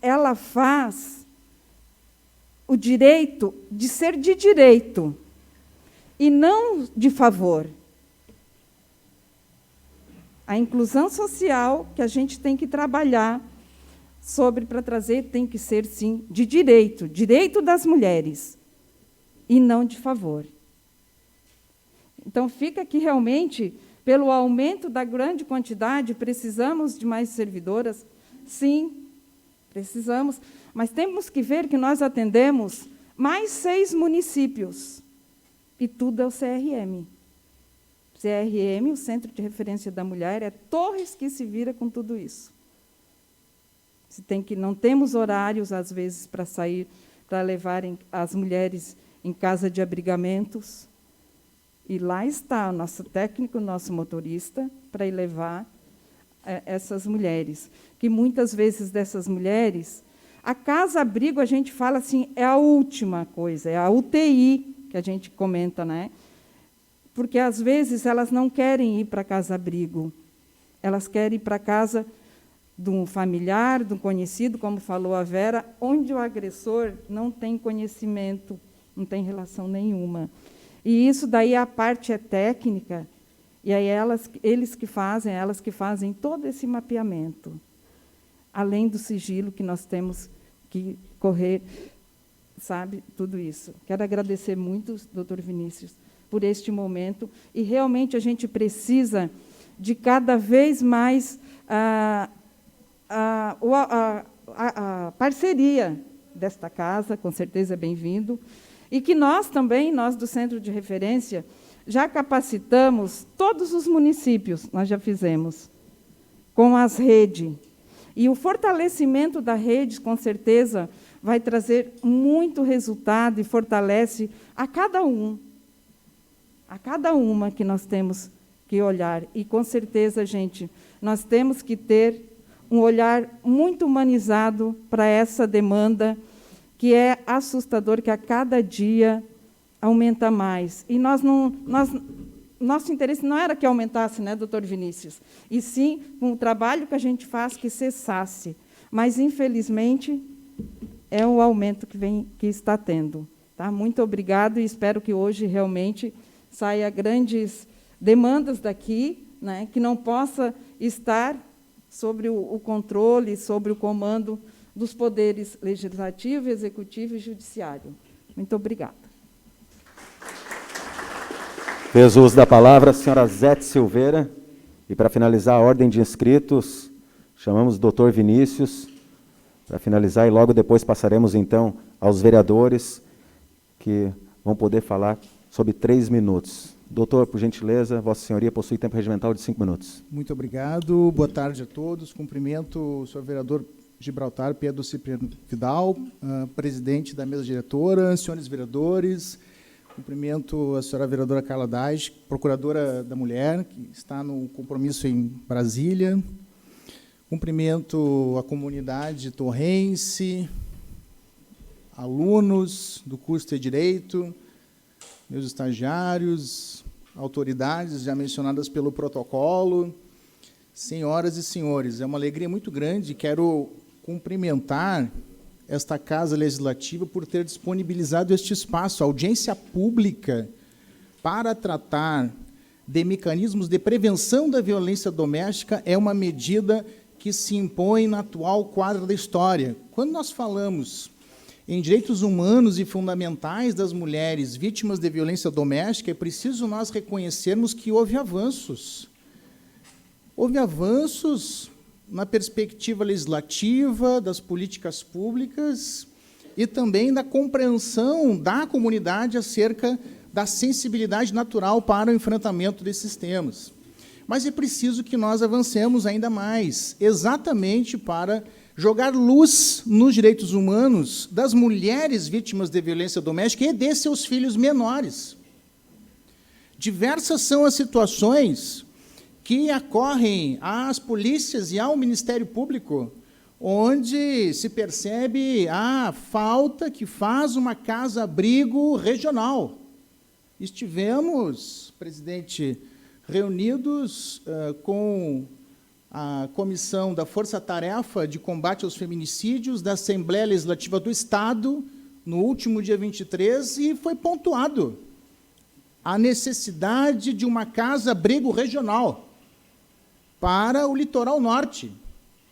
ela faz o direito de ser de direito e não de favor. A inclusão social que a gente tem que trabalhar para trazer, tem que ser, sim, de direito, direito das mulheres, e não de favor. Então, fica aqui realmente, pelo aumento da grande quantidade, precisamos de mais servidoras? Sim, precisamos, mas temos que ver que nós atendemos mais 6 municípios, e tudo é o CRM. CRM, o Centro de Referência da Mulher, é Torres que se vira com tudo isso. Não temos horários, às vezes, para sair, para levarem as mulheres em casa de abrigamentos. E lá está o nosso técnico, o nosso motorista, para ir levar essas mulheres. Que muitas vezes dessas mulheres, a casa-abrigo, a gente fala assim, é a última coisa, é a UTI que a gente comenta, né? Porque, às vezes, elas não querem ir para a casa-abrigo, elas querem ir para a casa de um familiar, de um conhecido, como falou a Vera, onde o agressor não tem conhecimento, não tem relação nenhuma. E isso daí a parte é técnica, e aí elas que fazem todo esse mapeamento, além do sigilo que nós temos que correr, sabe, tudo isso. Quero agradecer muito, doutor Vinícius, por este momento, e realmente a gente precisa de cada vez mais a parceria desta casa, com certeza é bem-vindo, e que nós também, nós do Centro de Referência, já capacitamos todos os municípios, nós já fizemos, com as redes. E o fortalecimento da rede, com certeza, vai trazer muito resultado e fortalece a cada uma que nós temos que olhar. E, com certeza, gente, nós temos que ter um olhar muito humanizado para essa demanda, que é assustador, que a cada dia aumenta mais. E nosso interesse não era que aumentasse, né, doutor Vinícius? E sim, com o trabalho que a gente faz, que cessasse. Mas, infelizmente, é o aumento que está tendo. Tá? Muito obrigado e espero que hoje realmente saia grandes demandas daqui, né, que não possa estar sobre o controle, sobre o comando dos poderes legislativo, executivo e judiciário. Muito obrigada. Fez uso da palavra a senhora Zete Silveira. E, para finalizar a ordem de inscritos, chamamos o doutor Vinícius para finalizar, e logo depois passaremos, então, aos vereadores, que vão poder falar sobre 3 minutos. Doutor, por gentileza, Vossa Senhoria possui tempo regimental de 5 minutos. Muito obrigado. Boa tarde a todos. Cumprimento o senhor vereador Gibraltar Pedro Cipriano Vidal, presidente da mesa diretora, senhores vereadores. Cumprimento a senhora vereadora Carla Dage, procuradora da Mulher, que está no compromisso em Brasília. Cumprimento a comunidade torrense, alunos do curso de Direito, meus estagiários, autoridades já mencionadas pelo protocolo, senhoras e senhores, é uma alegria muito grande. Quero cumprimentar esta Casa Legislativa por ter disponibilizado este espaço, audiência pública, para tratar de mecanismos de prevenção da violência doméstica. É uma medida que se impõe no atual quadro da história. Quando nós falamos em direitos humanos e fundamentais das mulheres vítimas de violência doméstica, é preciso nós reconhecermos que houve avanços. Houve avanços na perspectiva legislativa, das políticas públicas e também da compreensão da comunidade acerca da sensibilidade natural para o enfrentamento desses temas. Mas é preciso que nós avancemos ainda mais, exatamente para jogar luz nos direitos humanos das mulheres vítimas de violência doméstica e de seus filhos menores. Diversas são as situações que ocorrem às polícias e ao Ministério Público, onde se percebe a falta que faz uma casa-abrigo regional. Estivemos, presidente, reunidos com a Comissão da Força-Tarefa de Combate aos Feminicídios da Assembleia Legislativa do Estado, no último dia 23, e foi pontuado a necessidade de uma casa-abrigo regional para o litoral norte.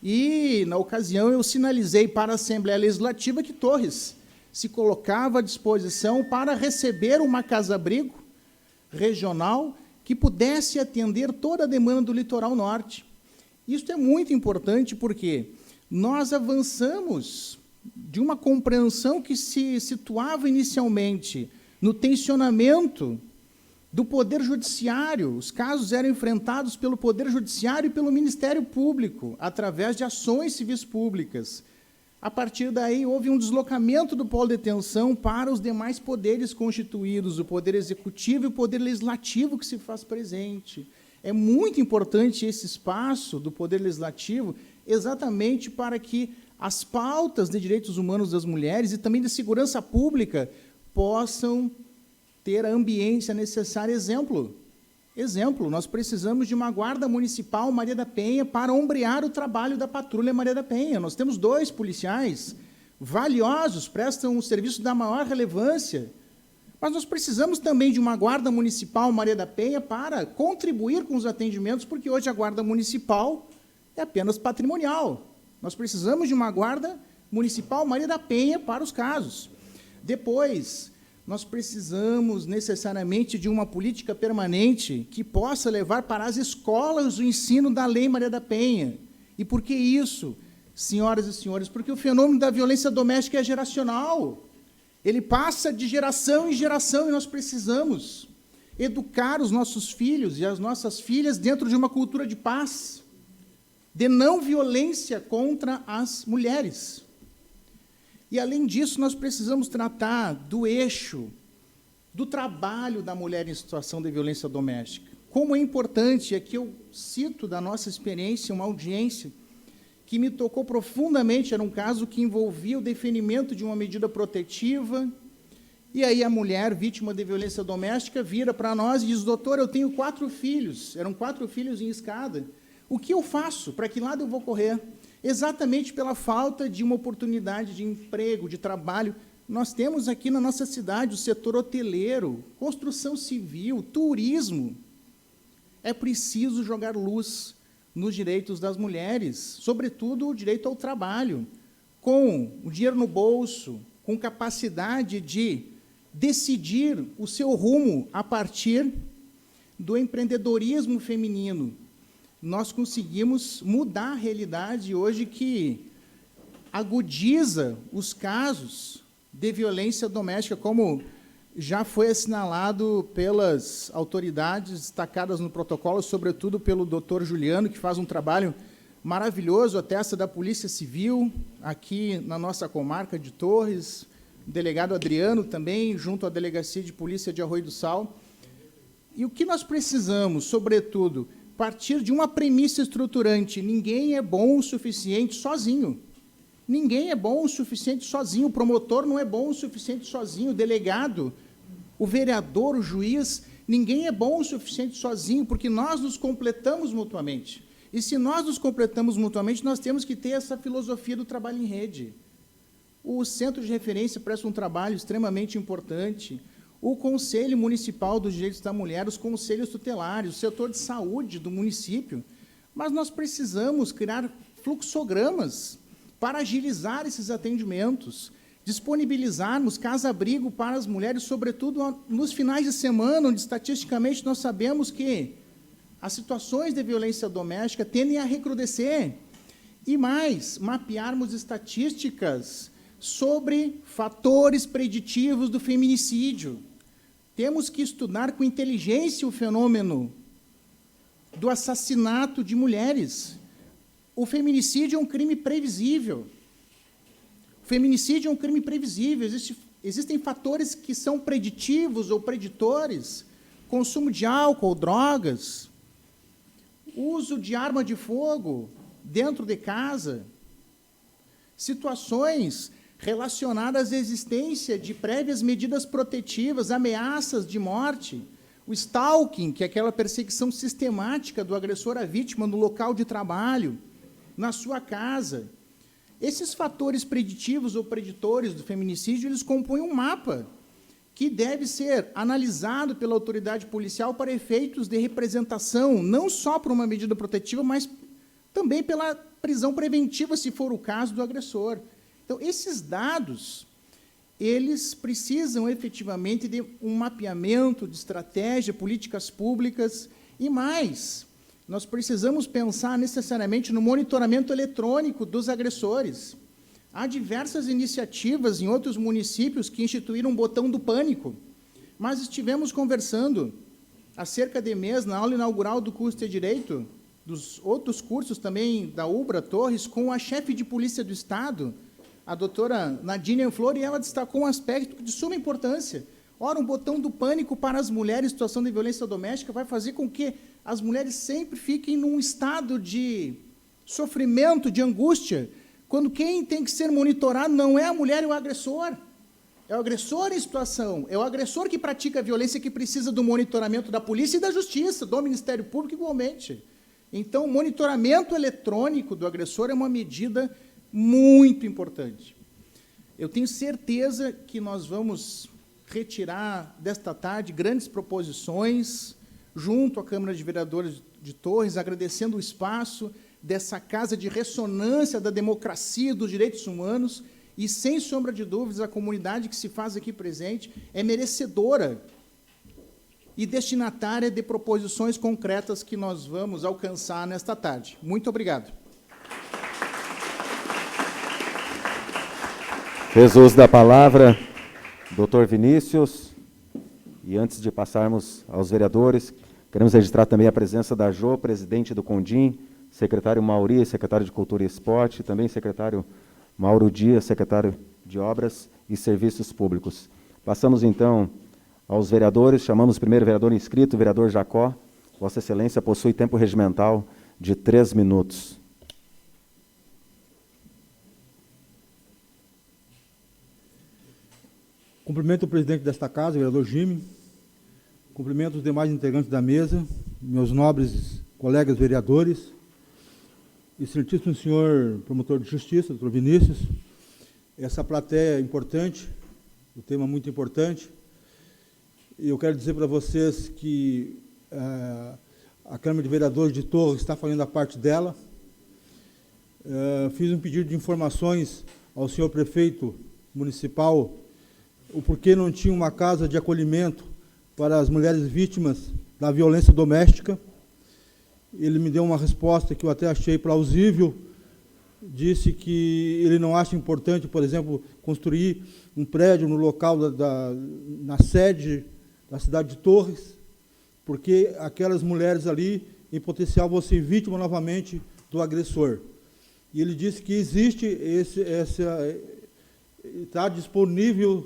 E, na ocasião, eu sinalizei para a Assembleia Legislativa que Torres se colocava à disposição para receber uma casa-abrigo regional que pudesse atender toda a demanda do litoral norte. Isso é muito importante porque nós avançamos de uma compreensão que se situava inicialmente no tensionamento do Poder Judiciário. Os casos eram enfrentados pelo Poder Judiciário e pelo Ministério Público, através de ações civis públicas. A partir daí, houve um deslocamento do polo de detenção para os demais poderes constituídos, o Poder Executivo e o Poder Legislativo, que se faz presente. É muito importante esse espaço do Poder Legislativo, exatamente para que as pautas de direitos humanos das mulheres e também de segurança pública possam ter a ambiência necessária. Exemplo, nós precisamos de uma guarda municipal Maria da Penha para ombrear o trabalho da patrulha Maria da Penha. Nós temos 2 policiais valiosos, prestam um serviço da maior relevância, mas nós precisamos também de uma guarda municipal Maria da Penha para contribuir com os atendimentos, porque hoje a guarda municipal é apenas patrimonial. Nós precisamos de uma guarda municipal Maria da Penha para os casos. Depois, nós precisamos necessariamente de uma política permanente que possa levar para as escolas o ensino da Lei Maria da Penha. E por que isso, senhoras e senhores? Porque o fenômeno da violência doméstica é geracional. Ele passa de geração em geração e nós precisamos educar os nossos filhos e as nossas filhas dentro de uma cultura de paz, de não violência contra as mulheres. E, além disso, nós precisamos tratar do eixo do trabalho da mulher em situação de violência doméstica. Como é importante, aqui eu cito da nossa experiência uma audiência que me tocou profundamente, era um caso que envolvia o definimento de uma medida protetiva, e aí a mulher, vítima de violência doméstica, vira para nós e diz: doutor, eu tenho 4 filhos, eram 4 filhos em escada, o que eu faço? Para que lado eu vou correr? Exatamente pela falta de uma oportunidade de emprego, de trabalho. Nós temos aqui na nossa cidade o setor hoteleiro, construção civil, turismo. É preciso jogar luz nos direitos das mulheres, sobretudo o direito ao trabalho, com o dinheiro no bolso, com capacidade de decidir o seu rumo a partir do empreendedorismo feminino. Nós conseguimos mudar a realidade hoje que agudiza os casos de violência doméstica, como já foi assinalado pelas autoridades destacadas no protocolo, sobretudo pelo doutor Juliano, que faz um trabalho maravilhoso, a testa da Polícia Civil, aqui na nossa comarca de Torres, o delegado Adriano também, junto à Delegacia de Polícia de Arroio do Sal. E o que nós precisamos, sobretudo, partir de uma premissa estruturante: ninguém é bom o suficiente sozinho. Ninguém é bom o suficiente sozinho, o promotor não é bom o suficiente sozinho, o delegado, o vereador, o juiz, ninguém é bom o suficiente sozinho, porque nós nos completamos mutuamente. E se nós nos completamos mutuamente, nós temos que ter essa filosofia do trabalho em rede. O Centro de Referência presta um trabalho extremamente importante, o Conselho Municipal dos Direitos da Mulher, os conselhos tutelares, o setor de saúde do município, mas nós precisamos criar fluxogramas para agilizar esses atendimentos, disponibilizarmos casa-abrigo para as mulheres, sobretudo nos finais de semana, onde, estatisticamente, nós sabemos que as situações de violência doméstica tendem a recrudescer. E mais, mapearmos estatísticas sobre fatores preditivos do feminicídio. Temos que estudar com inteligência o fenômeno do assassinato de mulheres. O feminicídio é um crime previsível. O feminicídio é um crime previsível. Existem fatores que são preditivos ou preditores: consumo de álcool, drogas, uso de arma de fogo dentro de casa, situações relacionadas à existência de prévias medidas protetivas, ameaças de morte, o stalking, que é aquela perseguição sistemática do agressor à vítima no local de trabalho, na sua casa. Esses fatores preditivos ou preditores do feminicídio, eles compõem um mapa que deve ser analisado pela autoridade policial para efeitos de representação, não só por uma medida protetiva, mas também pela prisão preventiva, se for o caso do agressor. Então, esses dados, eles precisam efetivamente de um mapeamento de estratégia, políticas públicas e mais. Nós precisamos pensar necessariamente no monitoramento eletrônico dos agressores. Há diversas iniciativas em outros municípios que instituíram um botão do pânico, mas estivemos conversando há cerca de mês, na aula inaugural do curso de Direito, dos outros cursos também da UBRA Torres, com a chefe de Polícia do Estado, a doutora Nadine Flor, e ela destacou um aspecto de suma importância. Ora, um botão do pânico para as mulheres em situação de violência doméstica vai fazer com que as mulheres sempre fiquem num estado de sofrimento, de angústia, quando quem tem que ser monitorado não é a mulher, é o agressor. É o agressor em situação, é o agressor que pratica a violência que precisa do monitoramento da polícia e da justiça, do Ministério Público igualmente. Então, o monitoramento eletrônico do agressor é uma medida muito importante. Eu tenho certeza que nós vamos retirar desta tarde grandes proposições, junto à Câmara de Vereadores de Torres, agradecendo o espaço dessa casa de ressonância da democracia e dos direitos humanos, e, sem sombra de dúvidas, a comunidade que se faz aqui presente é merecedora e destinatária de proposições concretas que nós vamos alcançar nesta tarde. Muito obrigado. Fez uso da palavra, doutor Vinícius. E antes de passarmos aos vereadores, queremos registrar também a presença da Jo, presidente do Condim, secretário Mauri, secretário de Cultura e Esporte, e também secretário Mauro Dias, secretário de Obras e Serviços Públicos. Passamos, então, aos vereadores. Chamamos o primeiro vereador inscrito, o vereador Jacó. Vossa Excelência possui tempo regimental de 3 minutos. Cumprimento o presidente desta casa, o vereador Jimmy. Cumprimento os demais integrantes da mesa, meus nobres colegas vereadores, excelentíssimo senhor promotor de justiça, doutor Vinícius. Essa plateia é importante, o tema é muito importante. E eu quero dizer para vocês que a Câmara de Vereadores de Torres está fazendo a parte dela. Fiz um pedido de informações ao senhor prefeito municipal, o porquê não tinha uma casa de acolhimento para as mulheres vítimas da violência doméstica. Ele me deu uma resposta que eu até achei plausível. Disse que ele não acha importante, por exemplo, construir um prédio no local na sede da cidade de Torres, porque aquelas mulheres ali, em potencial, vão ser vítimas novamente do agressor. E ele disse que existe está disponível,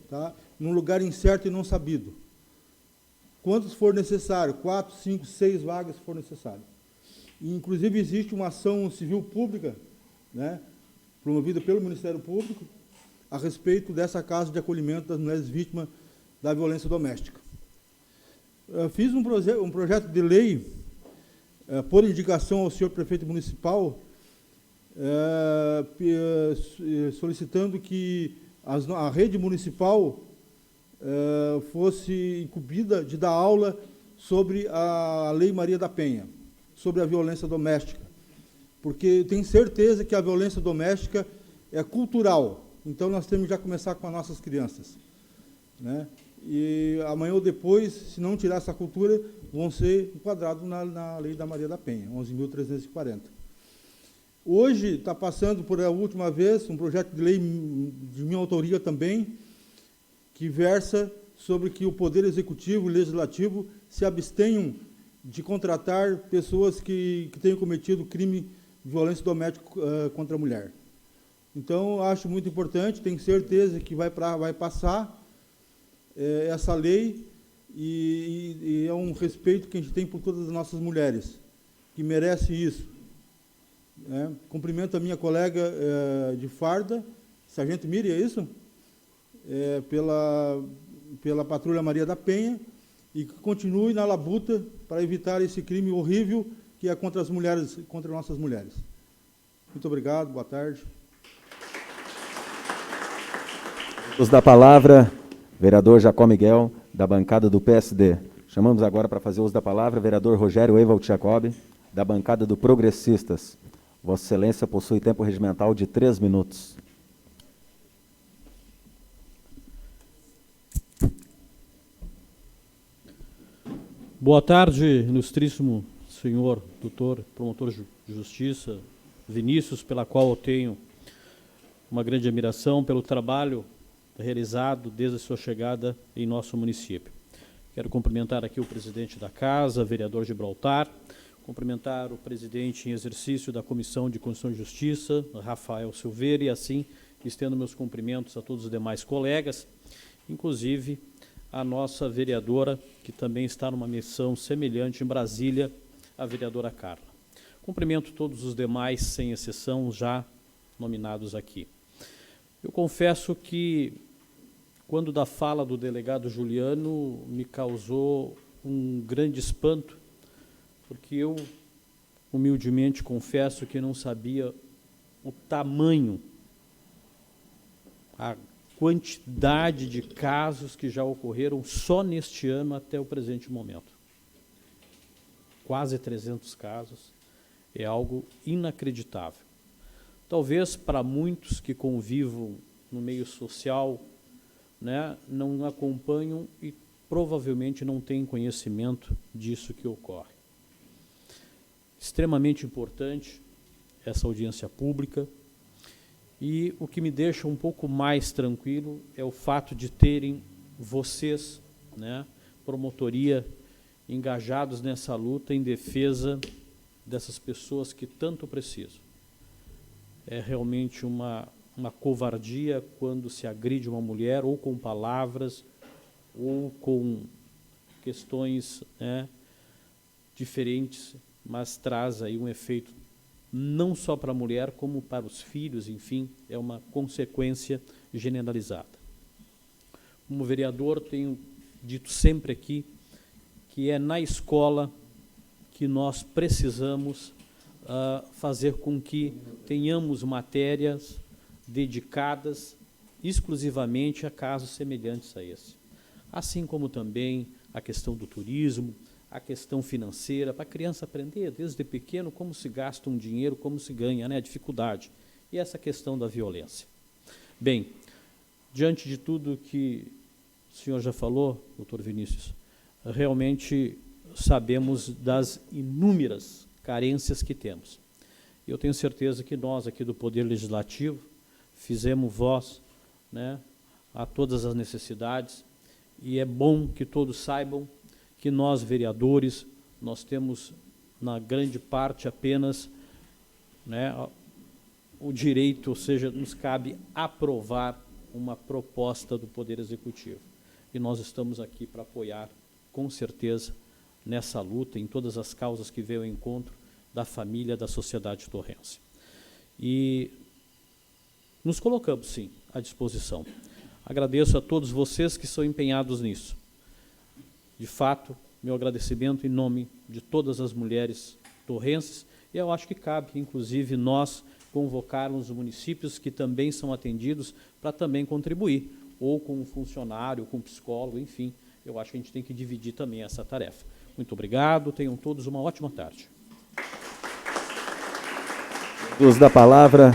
tá, num lugar incerto e não sabido. Quantos for necessário, 4, 5, 6 vagas for necessário. E, inclusive, existe uma ação civil pública, né, promovida pelo Ministério Público, a respeito dessa casa de acolhimento das mulheres vítimas da violência doméstica. Fiz um projeto de lei, por indicação ao senhor prefeito municipal, solicitando que a rede municipal fosse incumbida de dar aula sobre a Lei Maria da Penha, sobre a violência doméstica, porque tenho certeza que a violência doméstica é cultural, então nós temos que já começar com as nossas crianças, né? E amanhã ou depois, se não tirar essa cultura, vão ser enquadrados na Lei da Maria da Penha, 11.340. Hoje está passando por a última vez um projeto de lei de minha autoria também, que versa sobre que o Poder Executivo e Legislativo se abstenham de contratar pessoas que tenham cometido crime de violência doméstica contra a mulher. Então, acho muito importante, tenho certeza que vai passar essa lei, e é um respeito que a gente tem por todas as nossas mulheres, que merecem isso. Cumprimento a minha colega de farda, Sargento Miri, é isso? Pela Patrulha Maria da Penha, e que continue na labuta para evitar esse crime horrível que é contra as mulheres, contra nossas mulheres. Muito obrigado, boa tarde. Uso da palavra, vereador Jacó Miguel, da bancada do PSD. Chamamos agora para fazer uso da palavra, vereador Rogério Ewald Jacob, da bancada do Progressistas. Vossa Excelência possui tempo regimental de 3 minutos. Boa tarde, ilustríssimo senhor doutor promotor de justiça Vinícius, pela qual eu tenho uma grande admiração pelo trabalho realizado desde a sua chegada em nosso município. Quero cumprimentar aqui o presidente da casa, vereador Gibraltar, cumprimentar o presidente em exercício da Comissão de Constituição e Justiça, Rafael Silveira, e assim estendo meus cumprimentos a todos os demais colegas, inclusive a nossa vereadora, que também está numa missão semelhante em Brasília, a vereadora Carla. Cumprimento todos os demais, sem exceção, já nominados aqui. Eu confesso que, quando da fala do delegado Juliano, me causou um grande espanto, porque eu, humildemente, confesso que não sabia o tamanho, a quantidade de casos que já ocorreram só neste ano até o presente momento. Quase 300 casos, é algo inacreditável. Talvez para muitos que convivam no meio social, né, não acompanham e provavelmente não têm conhecimento disso que ocorre. Extremamente importante essa audiência pública, e o que me deixa um pouco mais tranquilo é o fato de terem vocês né, promotoria, engajados nessa luta em defesa dessas pessoas que tanto precisam. É realmente uma covardia quando se agride uma mulher, ou com palavras, ou com questões, né, diferentes, mas traz aí um efeito não só para a mulher, como para os filhos, enfim, é uma consequência generalizada. Como vereador, tenho dito sempre aqui que é na escola que nós precisamos fazer com que tenhamos matérias dedicadas exclusivamente a casos semelhantes a esse. Assim como também a questão do turismo, a questão financeira, para a criança aprender desde pequeno como se gasta um dinheiro, como se ganha, né, a dificuldade. E essa questão da violência. Bem, diante de tudo que o senhor já falou, doutor Vinícius, realmente sabemos das inúmeras carências que temos. Eu tenho certeza que nós, aqui do Poder Legislativo, fizemos voz, né, a todas as necessidades, e é bom que todos saibam que nós, vereadores, nós temos, na grande parte, apenas, né, o direito, ou seja, nos cabe aprovar uma proposta do Poder Executivo. E nós estamos aqui para apoiar, com certeza, nessa luta, em todas as causas que veio ao encontro da família, da sociedade torrense. E nos colocamos, sim, à disposição. Agradeço a todos vocês que são empenhados nisso. De fato, meu agradecimento em nome de todas as mulheres torrenses, e eu acho que cabe, inclusive, nós convocarmos os municípios que também são atendidos para também contribuir, ou com um funcionário, com um psicólogo, enfim, eu acho que a gente tem que dividir também essa tarefa. Muito obrigado, tenham todos uma ótima tarde. Uso da palavra,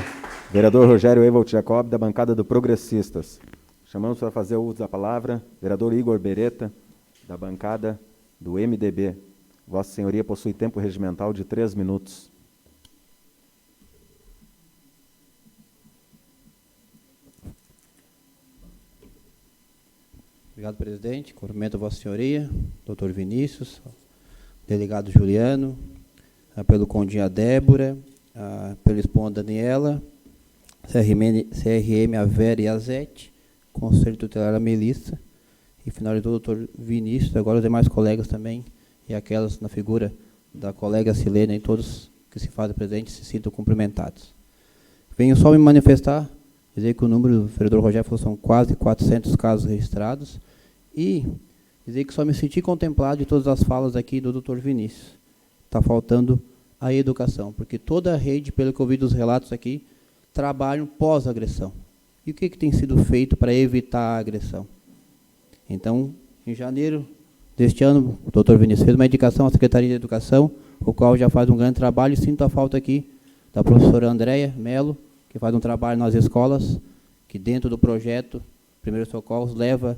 vereador Rogério Ewald Jacob, da bancada do Progressistas. Chamamos para fazer o uso da palavra, vereador Igor Beretta, da bancada do MDB. Vossa Senhoria possui tempo regimental de 3 minutos. Obrigado, presidente. Cumprimento a Vossa Senhoria, doutor Vinícius, delegado Juliano, pelo Condinha Débora, pelo Esponda Daniela, CRM a Vera e a Zete, Conselho Tutelar a Melissa, e finalizou o doutor Vinícius, agora os demais colegas também, e aquelas na figura da colega Silene, e todos que se fazem presentes se sintam cumprimentados. Venho só me manifestar, dizer que o número do vereador Rogério falou são quase 400 casos registrados, e dizer que só me senti contemplado de todas as falas aqui do doutor Vinícius. Está faltando a educação, porque toda a rede, pelo que eu ouvi dos relatos aqui, trabalham pós-agressão. E o que tem sido feito para evitar a agressão? Então, em janeiro deste ano, o doutor Vinícius fez uma indicação à Secretaria de Educação, o qual já faz um grande trabalho, e sinto a falta aqui da professora Andréia Melo, que faz um trabalho nas escolas, que dentro do projeto Primeiros Socorros leva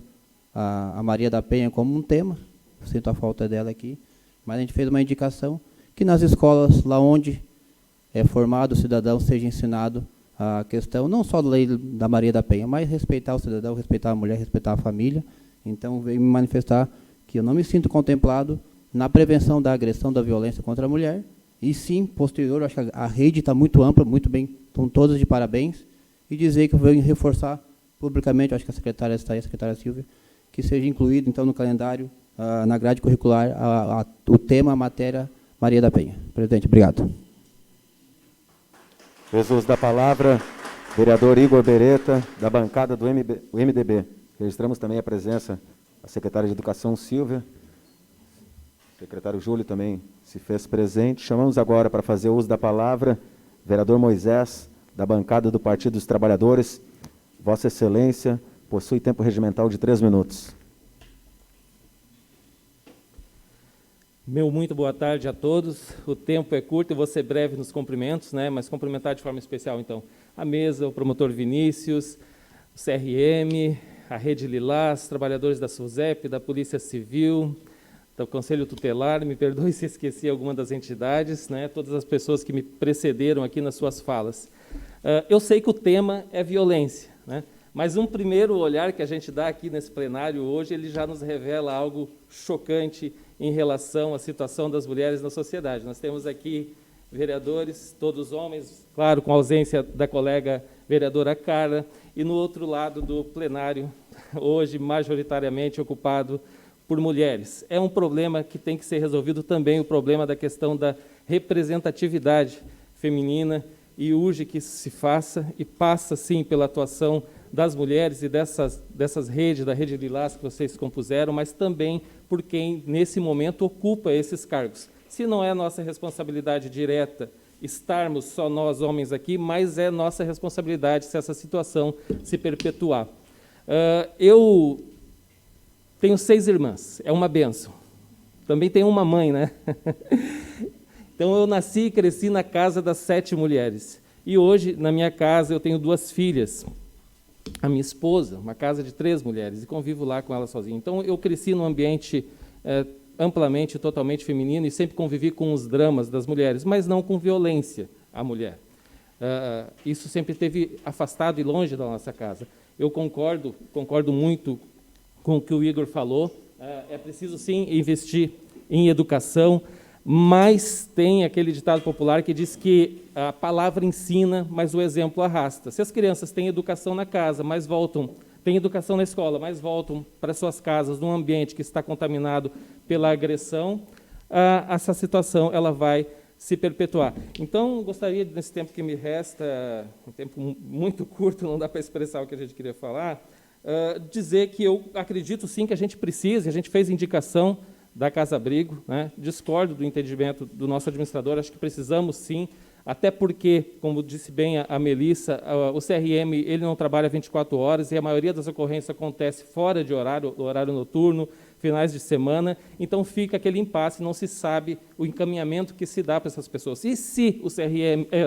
a Maria da Penha como um tema, sinto a falta dela aqui, mas a gente fez uma indicação que nas escolas, lá onde é formado o cidadão, seja ensinado a questão, não só da lei da Maria da Penha, mas respeitar o cidadão, respeitar a mulher, respeitar a família. Então, veio me manifestar que eu não me sinto contemplado na prevenção da agressão, da violência contra a mulher, e sim, posterior, acho que a rede está muito ampla, muito bem, estão todos de parabéns, e dizer que eu venho reforçar publicamente, acho que a secretária está aí, a secretária Silvia, que seja incluído, então, no calendário, na grade curricular, o tema, a matéria Maria da Penha. Presidente, obrigado. Jesus da palavra, vereador Igor Beretta, da bancada do MDB. Registramos também a presença da secretária de Educação, Silvia. O secretário Júlio também se fez presente. Chamamos agora para fazer uso da palavra, vereador Moisés, da bancada do Partido dos Trabalhadores. Vossa Excelência possui tempo regimental de 3 minutos. Muito boa tarde a todos. O tempo é curto, eu vou ser breve nos cumprimentos, né? Mas cumprimentar de forma especial, então, a mesa, o promotor Vinícius, o CRM, a Rede Lilás, trabalhadores da SUSEP, da Polícia Civil, do Conselho Tutelar, me perdoe se esqueci alguma das entidades, né? Todas as pessoas que me precederam aqui nas suas falas. Eu sei que o tema é violência, né? Mas um primeiro olhar que a gente dá aqui nesse plenário hoje, ele já nos revela algo chocante em relação à situação das mulheres na sociedade. Nós temos aqui vereadores, todos homens, claro, com a ausência da colega vereadora Carla, e no outro lado do plenário, hoje majoritariamente ocupado por mulheres. É um problema que tem que ser resolvido também, o problema da questão da representatividade feminina, e urge que isso se faça, e passa, sim, pela atuação das mulheres e dessas redes, da Rede Lilás que vocês compuseram, mas também por quem, nesse momento, ocupa esses cargos. Se não é nossa responsabilidade direta estarmos só nós, homens, aqui, mas é nossa responsabilidade se essa situação se perpetuar. Eu tenho 6 irmãs, é uma bênção. Também tenho uma mãe, né? Então, eu nasci e cresci na casa das 7 mulheres. E hoje, na minha casa, eu tenho 2 filhas. A minha esposa, uma casa de 3 mulheres, e convivo lá com ela sozinha. Então, eu cresci num ambiente amplamente, totalmente feminino, e sempre convivi com os dramas das mulheres, mas não com violência à mulher. Isso sempre esteve afastado e longe da nossa casa. Eu concordo muito com o que o Igor falou. É preciso, sim, investir em educação, mas tem aquele ditado popular que diz que a palavra ensina, mas o exemplo arrasta. Se as crianças têm educação na casa, mas têm educação na escola, mas voltam para suas casas num ambiente que está contaminado pela agressão, essa situação ela vai se perpetuar. Então, gostaria, nesse tempo que me resta, um tempo muito curto, não dá para expressar o que a gente queria falar, dizer que eu acredito, sim, que a gente precisa, a gente fez indicação da Casa Abrigo, né? Discordo do entendimento do nosso administrador, acho que precisamos, sim, até porque, como disse bem a Melissa, o CRM ele não trabalha 24 horas e a maioria das ocorrências acontece fora de horário noturno, finais de semana, então fica aquele impasse, não se sabe o encaminhamento que se dá para essas pessoas. E se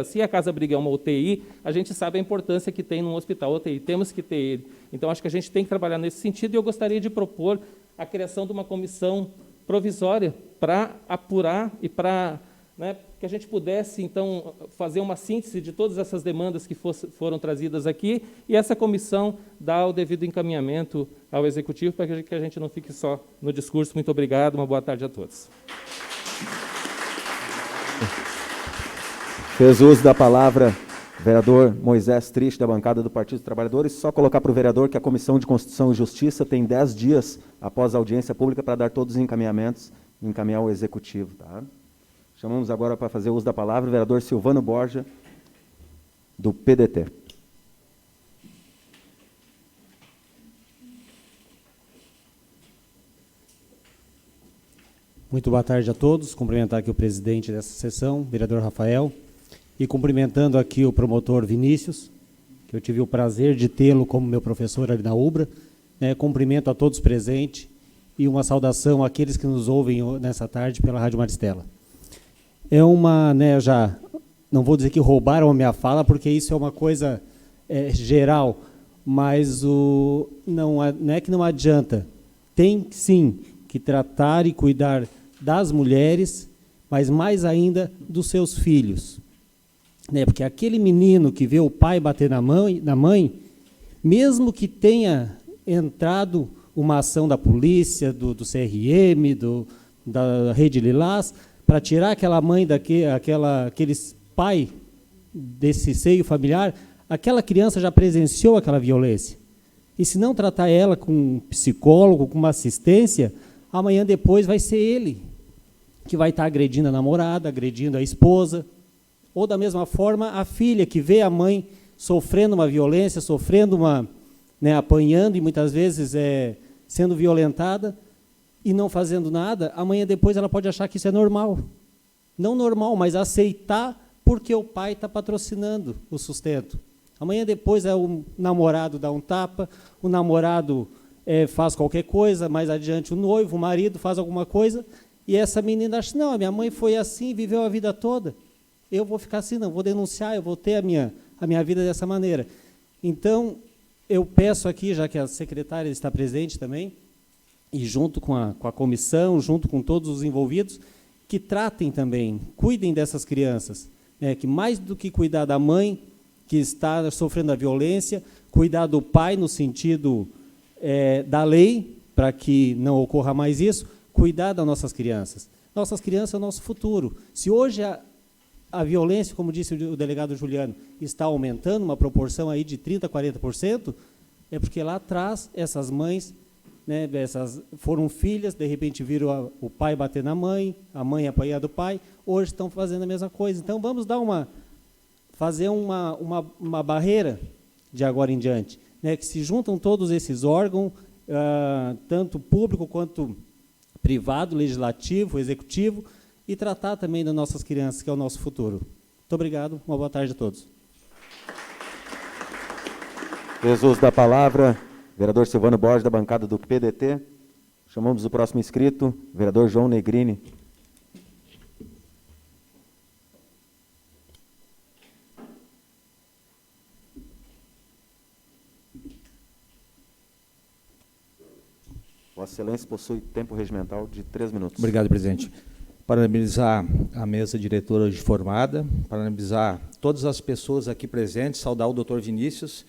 se a Casa Abrigo é uma UTI, a gente sabe a importância que tem num hospital UTI, temos que ter ele. Então, acho que a gente tem que trabalhar nesse sentido, e eu gostaria de propor a criação de uma comissão provisória para apurar e para que a gente pudesse, então, fazer uma síntese de todas essas demandas que foram trazidas aqui, e essa comissão dar o devido encaminhamento ao Executivo, para que a gente não fique só no discurso. Muito obrigado, uma boa tarde a todos. Fez uso da palavra vereador Moisés Triste, da bancada do Partido dos Trabalhadores. Só colocar para o vereador que a Comissão de Constituição e Justiça tem 10 dias após a audiência pública para dar todos os encaminhamentos e encaminhar ao Executivo. Tá? Chamamos agora para fazer uso da palavra o vereador Silvano Borja, do PDT. Muito boa tarde a todos. Cumprimentar aqui o presidente dessa sessão, vereador Rafael, e cumprimentando aqui o promotor Vinícius, que eu tive o prazer de tê-lo como meu professor ali na UBRA. Cumprimento a todos presentes e uma saudação àqueles que nos ouvem nessa tarde pela Rádio Maristela. É uma, já não vou dizer que roubaram a minha fala, porque isso é uma coisa geral, mas não é que não adianta. Tem, sim, que tratar e cuidar das mulheres, mas mais ainda dos seus filhos. Porque aquele menino que vê o pai bater na mãe, mesmo que tenha entrado uma ação da polícia, do CRM, da Rede Lilás, para tirar aquela mãe, aquele pai desse seio familiar, aquela criança já presenciou aquela violência. E se não tratar ela com um psicólogo, com uma assistência, amanhã depois vai ser ele que vai estar agredindo a namorada, agredindo a esposa, ou da mesma forma a filha que vê a mãe sofrendo uma violência, sofrendo apanhando e muitas vezes sendo violentada, e não fazendo nada, amanhã depois ela pode achar que isso é normal. Não normal, mas aceitar porque o pai está patrocinando o sustento. Amanhã depois o namorado dá um tapa, o namorado faz qualquer coisa, mais adiante o noivo, o marido faz alguma coisa, e essa menina acha, não, a minha mãe foi assim, viveu a vida toda, eu vou ficar assim, não, vou denunciar, eu vou ter a minha vida dessa maneira. Então, eu peço aqui, já que a secretária está presente também, e junto com a comissão, junto com todos os envolvidos, que tratem também, cuidem dessas crianças, que mais do que cuidar da mãe que está sofrendo a violência, cuidar do pai no sentido da lei, para que não ocorra mais isso, cuidar das nossas crianças. Nossas crianças é o nosso futuro. Se hoje a violência, como disse o delegado Juliano, está aumentando, uma proporção aí de 30% a 40%, é porque lá atrás essas mães, né, foram filhas, de repente viram o pai bater na mãe, a mãe apanhar do pai, hoje estão fazendo a mesma coisa. Então vamos fazer uma barreira de agora em diante, né, que se juntam todos esses órgãos, tanto público quanto privado, legislativo, executivo, e tratar também das nossas crianças, que é o nosso futuro. Muito obrigado, uma boa tarde a todos. Jesus da palavra, vereador Silvano Borges, da bancada do PDT. Chamamos o próximo inscrito, vereador João Negrini. Vossa Excelência possui tempo regimental de 3 minutos. Obrigado, presidente. Parabenizar a mesa diretora hoje formada, parabenizar todas as pessoas aqui presentes, saudar o doutor Vinícius,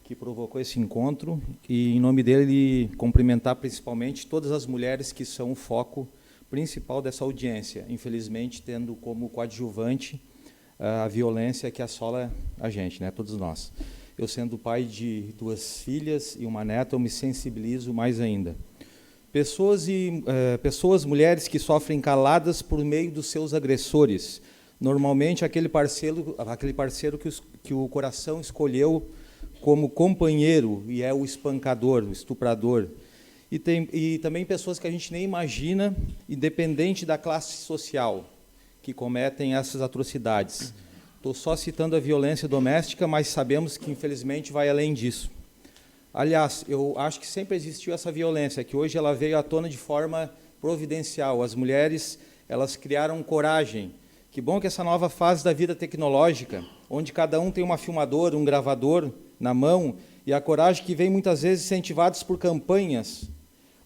que provocou esse encontro, e, em nome dele, cumprimentar principalmente todas as mulheres que são o foco principal dessa audiência, infelizmente tendo como coadjuvante a violência que assola a gente, né, todos nós. Eu, sendo pai de 2 filhas e uma neta, eu me sensibilizo mais ainda. Pessoas, mulheres que sofrem caladas por meio dos seus agressores. Normalmente, aquele parceiro que o coração escolheu como companheiro e é o espancador, o estuprador. E também pessoas que a gente nem imagina, independente da classe social, que cometem essas atrocidades. Estou só citando a violência doméstica, mas sabemos que, infelizmente, vai além disso. Aliás, eu acho que sempre existiu essa violência, que hoje ela veio à tona de forma providencial. As mulheres, elas criaram coragem. Que bom que essa nova fase da vida tecnológica, onde cada um tem uma filmadora, um gravador na mão, e a coragem que vem muitas vezes incentivadas por campanhas,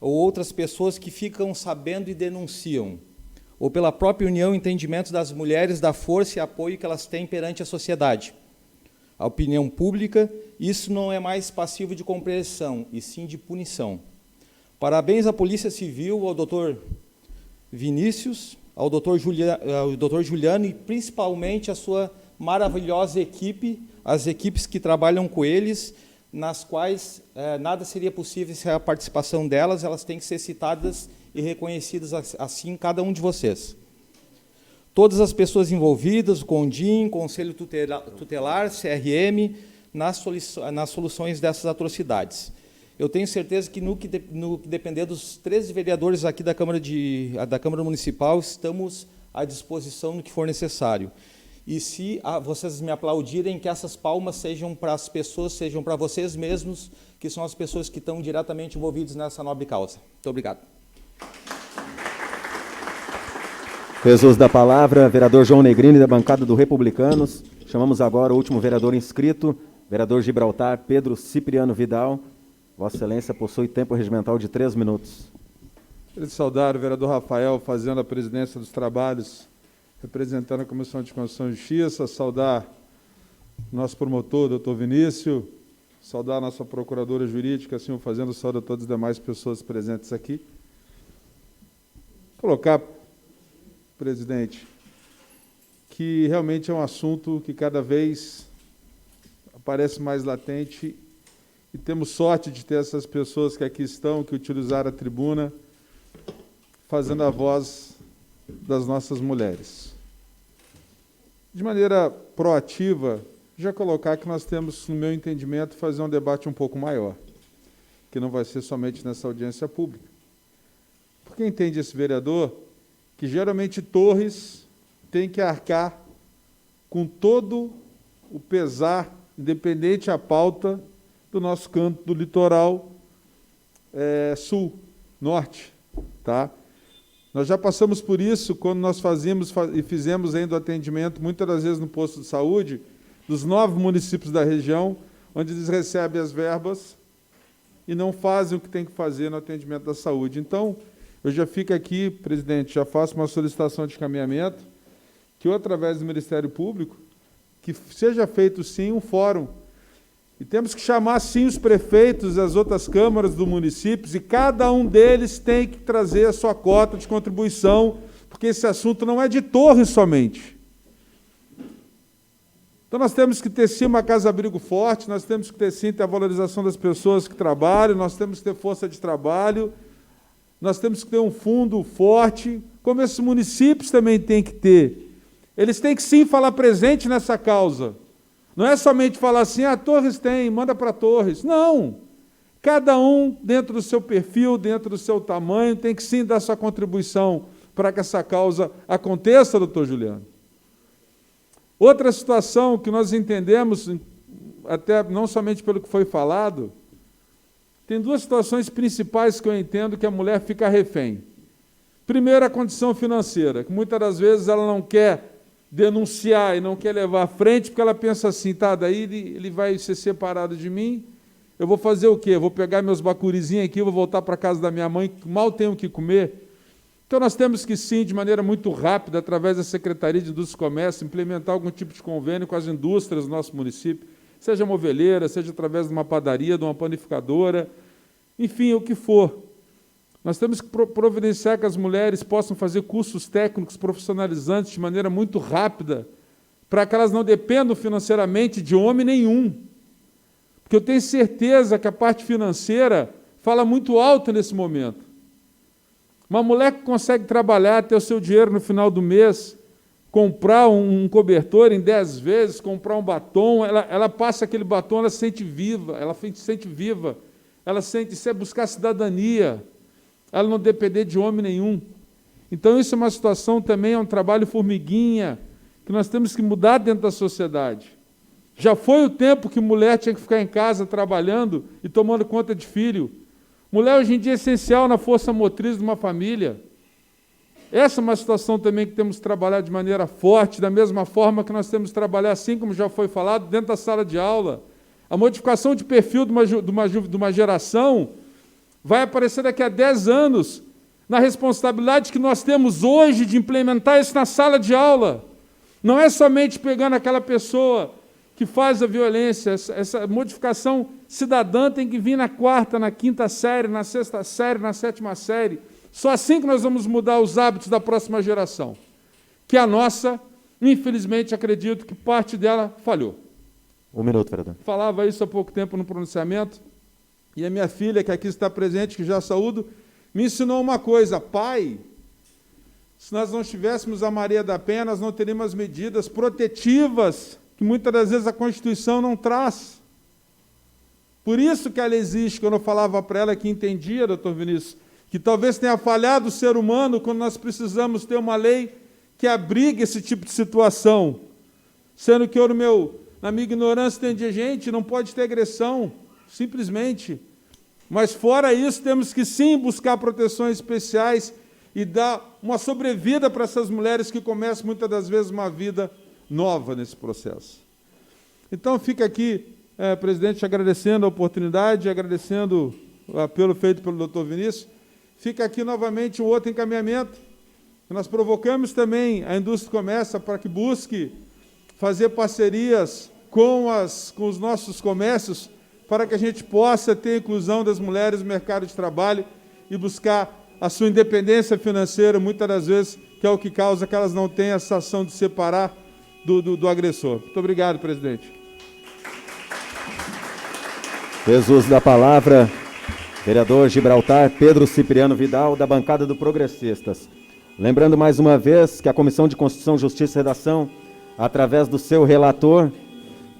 ou outras pessoas que ficam sabendo e denunciam, ou pela própria união e entendimento das mulheres, da força e apoio que elas têm perante a sociedade. A opinião pública, isso não é mais passivo de compreensão, e sim de punição. Parabéns à Polícia Civil, ao doutor Vinícius, ao doutor Juliano e principalmente à sua maravilhosa equipe, as equipes que trabalham com eles, nas quais nada seria possível sem a participação delas, elas têm que ser citadas e reconhecidas assim, cada um de vocês. Todas as pessoas envolvidas, o CONDIM, Conselho Tutelar, CRM, nas soluções dessas atrocidades. Eu tenho certeza que, no que depender dos 13 vereadores aqui da Câmara Municipal, estamos à disposição no que for necessário. E se vocês me aplaudirem, que essas palmas sejam para as pessoas, sejam para vocês mesmos, que são as pessoas que estão diretamente envolvidas nessa nobre causa. Muito obrigado. Jesus da palavra, vereador João Negrini, da bancada do Republicanos. Chamamos agora o último vereador inscrito, vereador Gibraltar Pedro Cipriano Vidal. Vossa Excelência possui tempo regimental de 3 minutos. Queria saudar o vereador Rafael, fazendo a presidência dos trabalhos, representando a Comissão de Constituição e Justiça, saudar nosso promotor, doutor Vinícius, saudar a nossa procuradora jurídica, assim o fazendo, saudar todas as demais pessoas presentes aqui. Colocar, presidente, que realmente é um assunto que cada vez aparece mais latente e temos sorte de ter essas pessoas que aqui estão, que utilizaram a tribuna, fazendo a voz das nossas mulheres. De maneira proativa, já colocar que nós temos, no meu entendimento, fazer um debate um pouco maior, que não vai ser somente nessa audiência pública. Porque entende esse vereador que geralmente Torres tem que arcar com todo o pesar, independente a pauta, do nosso canto do litoral sul, norte. Tá? Nós já passamos por isso quando nós fizemos ainda o atendimento, muitas das vezes no posto de saúde, dos 9 municípios da região, onde eles recebem as verbas e não fazem o que tem que fazer no atendimento da saúde. Então, eu já fico aqui, presidente, já faço uma solicitação de encaminhamento, que, através do Ministério Público, que seja feito, sim, um fórum E temos que chamar, sim, os prefeitos e as outras câmaras do município, e cada um deles tem que trazer a sua cota de contribuição, porque esse assunto não é de Torres somente. Então nós temos que ter, sim, uma casa-abrigo forte, nós temos que ter, sim, a valorização das pessoas que trabalham, nós temos que ter força de trabalho, nós temos que ter um fundo forte, como esses municípios também têm que ter. Eles têm que, sim, falar presente nessa causa. Não é somente falar assim, Torres tem, manda para Torres. Não! Cada um, dentro do seu perfil, dentro do seu tamanho, tem que, sim, dar sua contribuição para que essa causa aconteça, doutor Juliano. Outra situação que nós entendemos, até não somente pelo que foi falado, tem duas situações principais que eu entendo que a mulher fica refém. Primeiro, a condição financeira, que muitas das vezes ela não quer denunciar e não quer levar à frente, porque ela pensa assim, daí ele vai ser separado de mim, eu vou fazer o quê? Eu vou pegar meus bacurizinhos aqui, vou voltar para a casa da minha mãe, mal tenho o que comer. Então nós temos que, sim, de maneira muito rápida, através da Secretaria de Indústria e Comércio, implementar algum tipo de convênio com as indústrias do nosso município, seja uma ovelheira, seja através de uma padaria, de uma panificadora, enfim, o que for. Nós temos que providenciar que as mulheres possam fazer cursos técnicos profissionalizantes de maneira muito rápida, para que elas não dependam financeiramente de homem nenhum. Porque eu tenho certeza que a parte financeira fala muito alto nesse momento. Uma mulher que consegue trabalhar, ter o seu dinheiro no final do mês, comprar um cobertor em 10 vezes, comprar um batom, ela passa aquele batom, ela se sente viva, ela sente isso é buscar cidadania, ela não depender de homem nenhum. Então isso é uma situação também, é um trabalho formiguinha, que nós temos que mudar dentro da sociedade. Já foi o tempo que mulher tinha que ficar em casa trabalhando e tomando conta de filho. Mulher hoje em dia é essencial na força motriz de uma família. Essa é uma situação também que temos que trabalhar de maneira forte, da mesma forma que nós temos que trabalhar, assim como já foi falado, dentro da sala de aula. A modificação de perfil de uma geração vai aparecer daqui a 10 anos, na responsabilidade que nós temos hoje de implementar isso na sala de aula. Não é somente pegando aquela pessoa que faz a violência, essa modificação cidadã tem que vir na 4ª, na 5ª série, na 6ª série, na 7ª série. Só assim que nós vamos mudar os hábitos da próxima geração. Que a nossa, infelizmente, acredito que parte dela falhou. 1 minuto, vereador. Falava isso há pouco tempo no pronunciamento, e a minha filha, que aqui está presente, que já saúdo, me ensinou uma coisa: pai, se nós não tivéssemos a Maria da Penha, nós não teríamos medidas protetivas que muitas das vezes a Constituição não traz. Por isso que ela existe, quando eu falava para ela que entendia, doutor Vinícius, que talvez tenha falhado o ser humano quando nós precisamos ter uma lei que abrigue esse tipo de situação. Sendo que eu, na minha ignorância, entendi, gente, não pode ter agressão, simplesmente. Mas fora isso, temos que sim buscar proteções especiais e dar uma sobrevida para essas mulheres que começam muitas das vezes uma vida nova nesse processo. Então fica aqui, presidente, agradecendo a oportunidade, agradecendo o apelo feito pelo doutor Vinícius. Fica aqui novamente um outro encaminhamento. Nós provocamos também a indústria do comércio para que busque fazer parcerias com os nossos comércios para que a gente possa ter a inclusão das mulheres no mercado de trabalho e buscar a sua independência financeira, muitas das vezes, que é o que causa que elas não tenham essa ação de separar do agressor. Muito obrigado, presidente. Fez uso da palavra vereador Gibraltar Pedro Cipriano Vidal, da bancada do Progressistas. Lembrando mais uma vez que a Comissão de Constituição, Justiça e Redação, através do seu relator,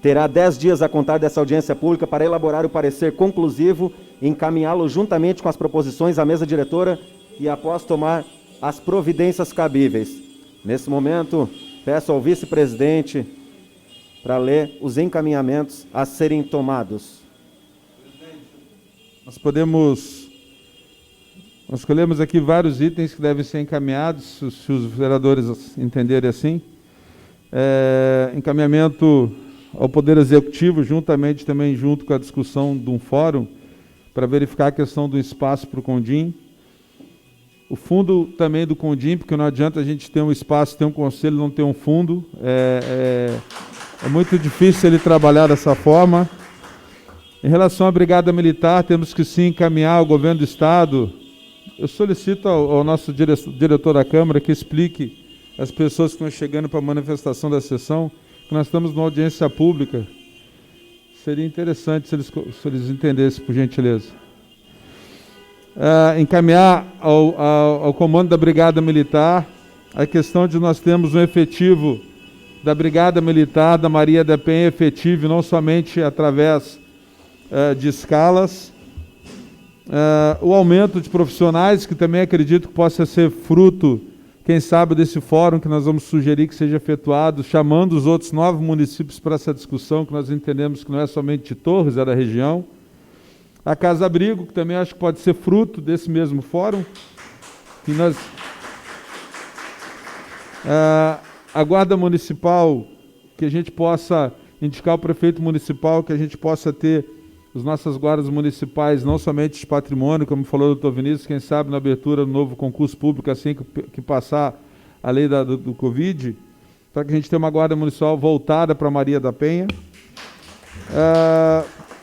terá 10 dias a contar dessa audiência pública para elaborar o parecer conclusivo e encaminhá-lo juntamente com as proposições à mesa diretora e após tomar as providências cabíveis. Nesse momento, peço ao vice-presidente para ler os encaminhamentos a serem tomados. Nós escolhemos aqui vários itens que devem ser encaminhados, se os vereadores entenderem assim. Encaminhamento ao Poder Executivo, juntamente também junto com a discussão de um fórum, para verificar a questão do espaço para o Condim. O fundo também do Condim, porque não adianta a gente ter um espaço, ter um conselho e não ter um fundo. É muito difícil ele trabalhar dessa forma. Em relação à Brigada Militar, temos que sim encaminhar ao governo do Estado. Eu solicito ao nosso diretor da Câmara que explique às pessoas que estão chegando para a manifestação da sessão que nós estamos numa audiência pública. Seria interessante se eles entendessem, por gentileza. Encaminhar ao comando da Brigada Militar a questão de nós termos um efetivo da Brigada Militar da Maria da Penha efetivo, não somente através de escalas, o aumento de profissionais, que também acredito que possa ser fruto, quem sabe, desse fórum que nós vamos sugerir que seja efetuado, chamando os outros 9 municípios para essa discussão, que nós entendemos que não é somente de Torres, é da região. A Casa Abrigo, que também acho que pode ser fruto desse mesmo fórum, que nós... a Guarda Municipal, que a gente possa indicar ao prefeito municipal, que a gente possa ter as nossas guardas municipais, não somente de patrimônio, como falou o doutor Vinícius, quem sabe na abertura do novo concurso público, assim que passar a lei do Covid, para que a gente tenha uma guarda municipal voltada para Maria da Penha,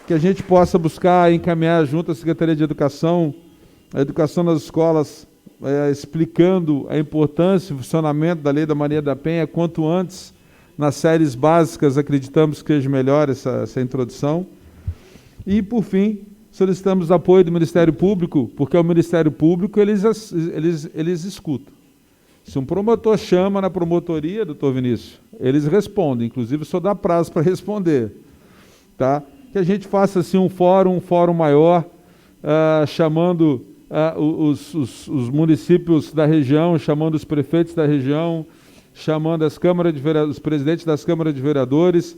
que a gente possa buscar encaminhar junto à Secretaria de Educação, a educação nas escolas, explicando a importância e o funcionamento da lei da Maria da Penha, quanto antes, nas séries básicas, acreditamos que seja melhor essa introdução. E, por fim, solicitamos apoio do Ministério Público, porque o Ministério Público, eles escutam. Se um promotor chama na promotoria, doutor Vinícius, eles respondem, inclusive o senhor dá prazo para responder. Tá? Que a gente faça assim, um fórum maior, chamando os municípios da região, chamando os prefeitos da região, chamando os presidentes das câmaras de vereadores,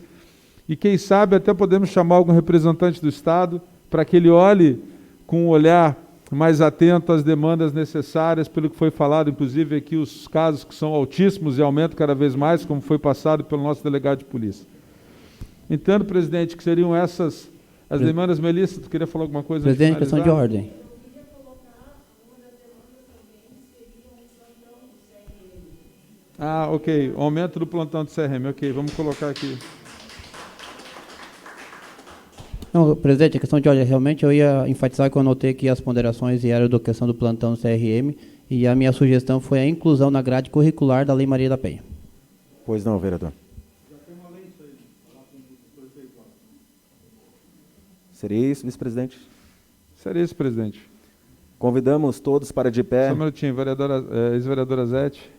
e quem sabe até podemos chamar algum representante do Estado para que ele olhe com um olhar mais atento às demandas necessárias, pelo que foi falado, inclusive aqui os casos que são altíssimos e aumentam cada vez mais, como foi passado pelo nosso delegado de polícia. Entendo, presidente, que seriam essas as demandas. Melissa, tu queria falar alguma coisa? Presidente, questão de ordem. Ok. O aumento do plantão do CRM. Ok, vamos colocar aqui. Não, presidente, a questão de ordem, realmente eu ia enfatizar que eu anotei aqui as ponderações e era a questão do plantão do CRM, e a minha sugestão foi a inclusão na grade curricular da Lei Maria da Penha. Pois não, vereador. Seria isso, vice-presidente? Seria isso, presidente. Convidamos todos para de pé. Só um minutinho, ex-vereadora Zete.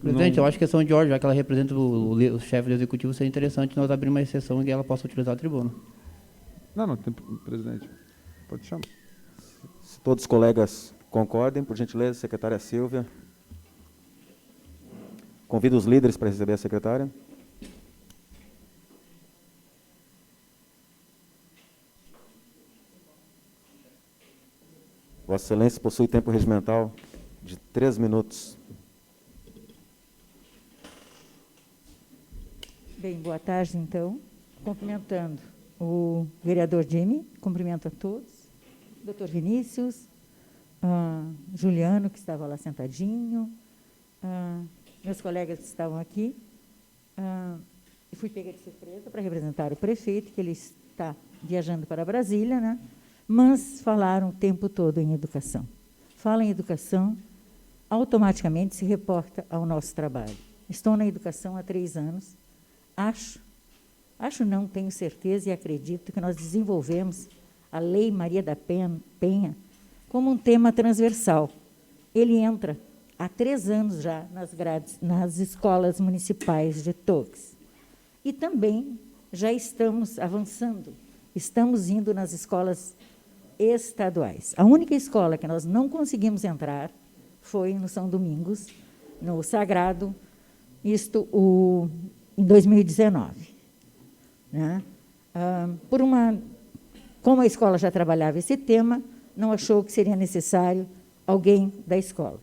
Presidente, eu acho que a questão de ordem, já que ela representa o chefe do executivo, seria interessante nós abrir uma exceção em que ela possa utilizar a tribuna. Não, tem, presidente. Pode chamar. Se todos os colegas concordem, por gentileza, secretária Silvia. Convido os líderes para receber a secretária. Vossa Excelência possui tempo regimental de 3 minutos. Bem, boa tarde, então. Cumprimentando o vereador Jimmy, cumprimento a todos, doutor Vinícius, Juliano, que estava lá sentadinho, meus colegas que estavam aqui. Eu fui pega de surpresa para representar o prefeito, que ele está viajando para Brasília, né? Mas falaram o tempo todo em educação. Fala em educação, automaticamente se reporta ao nosso trabalho. Estou na educação há 3 anos. Acho não, tenho certeza e acredito que nós desenvolvemos a Lei Maria da Penha como um tema transversal. Ele entra há 3 anos já nas grades, nas escolas municipais de Torres. E também já estamos avançando, estamos indo nas escolas estaduais. A única escola que nós não conseguimos entrar foi no São Domingos, no Sagrado, em 2019. Né? Como a escola já trabalhava esse tema, não achou que seria necessário alguém da escola.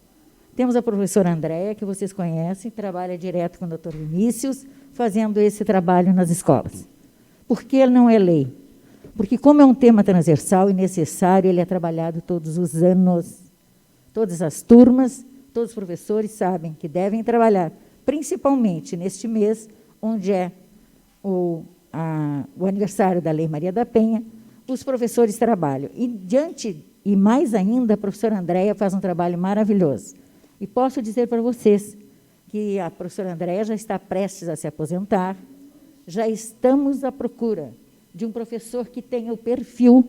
Temos a professora Andréia, que vocês conhecem, trabalha direto com o doutor Vinícius, fazendo esse trabalho nas escolas. Por que não é lei? porque como é um tema transversal e necessário, ele é trabalhado todos os anos. Todas as turmas, todos os professores sabem que devem trabalhar, principalmente neste mês, onde é o aniversário da Lei Maria da Penha, os professores trabalham. E mais ainda, a professora Andréia faz um trabalho maravilhoso. E posso dizer para vocês que a professora Andréia já está prestes a se aposentar, já estamos à procura de um professor que tenha o perfil,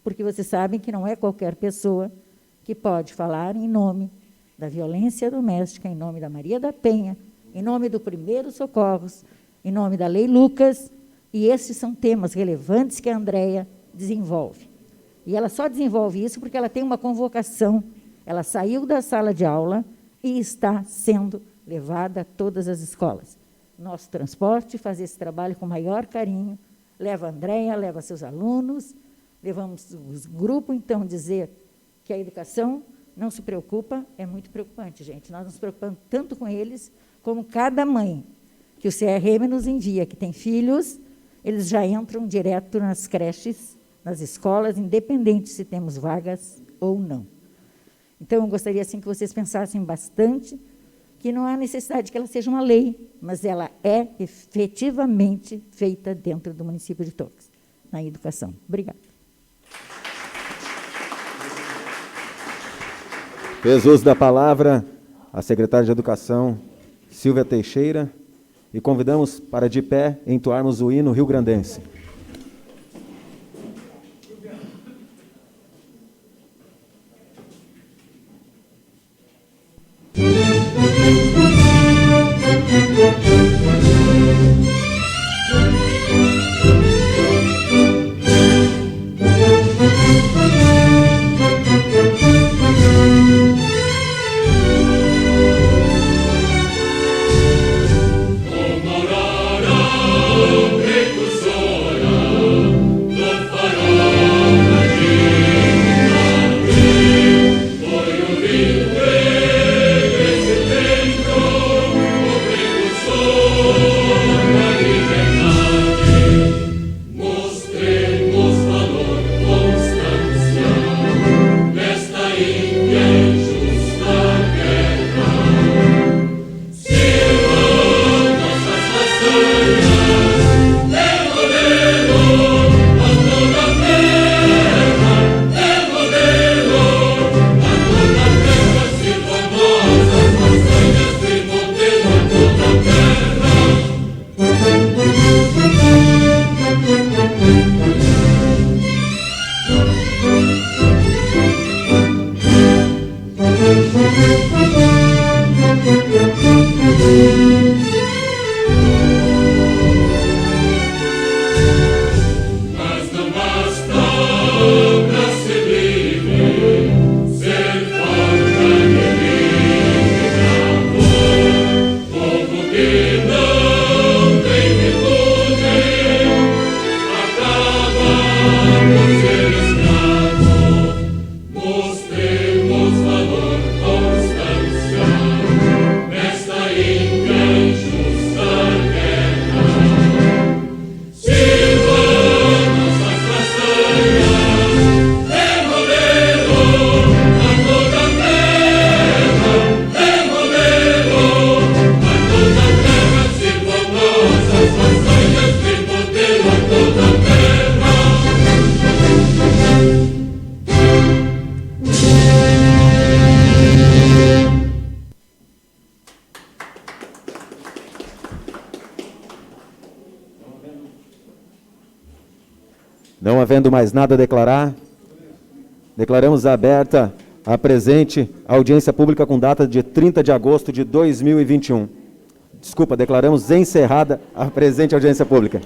porque vocês sabem que não é qualquer pessoa que pode falar em nome da violência doméstica, em nome da Maria da Penha, em nome do Primeiros Socorros, em nome da Lei Lucas, e esses são temas relevantes que a Andréia desenvolve. E ela só desenvolve isso porque ela tem uma convocação, ela saiu da sala de aula e está sendo levada a todas as escolas. Nosso transporte faz esse trabalho com maior carinho, leva a Andréia, leva seus alunos, levamos o grupo, então, dizer que a educação não se preocupa, é muito preocupante, gente. Nós nos preocupamos tanto com eles, como cada mãe que o CRM nos envia, que tem filhos, eles já entram direto nas creches, nas escolas, independente se temos vagas ou não. Então, eu gostaria assim, que vocês pensassem bastante que não há necessidade de que ela seja uma lei, mas ela é efetivamente feita dentro do município de Torres, na educação. Obrigada. Fez uso da palavra a secretária de Educação, Silvia Teixeira, e convidamos para, de pé, entoarmos o hino rio-grandense. Não havendo mais nada a declarar, declaramos aberta a presente audiência pública com data de 30 de agosto de 2021. Desculpa, declaramos encerrada a presente audiência pública.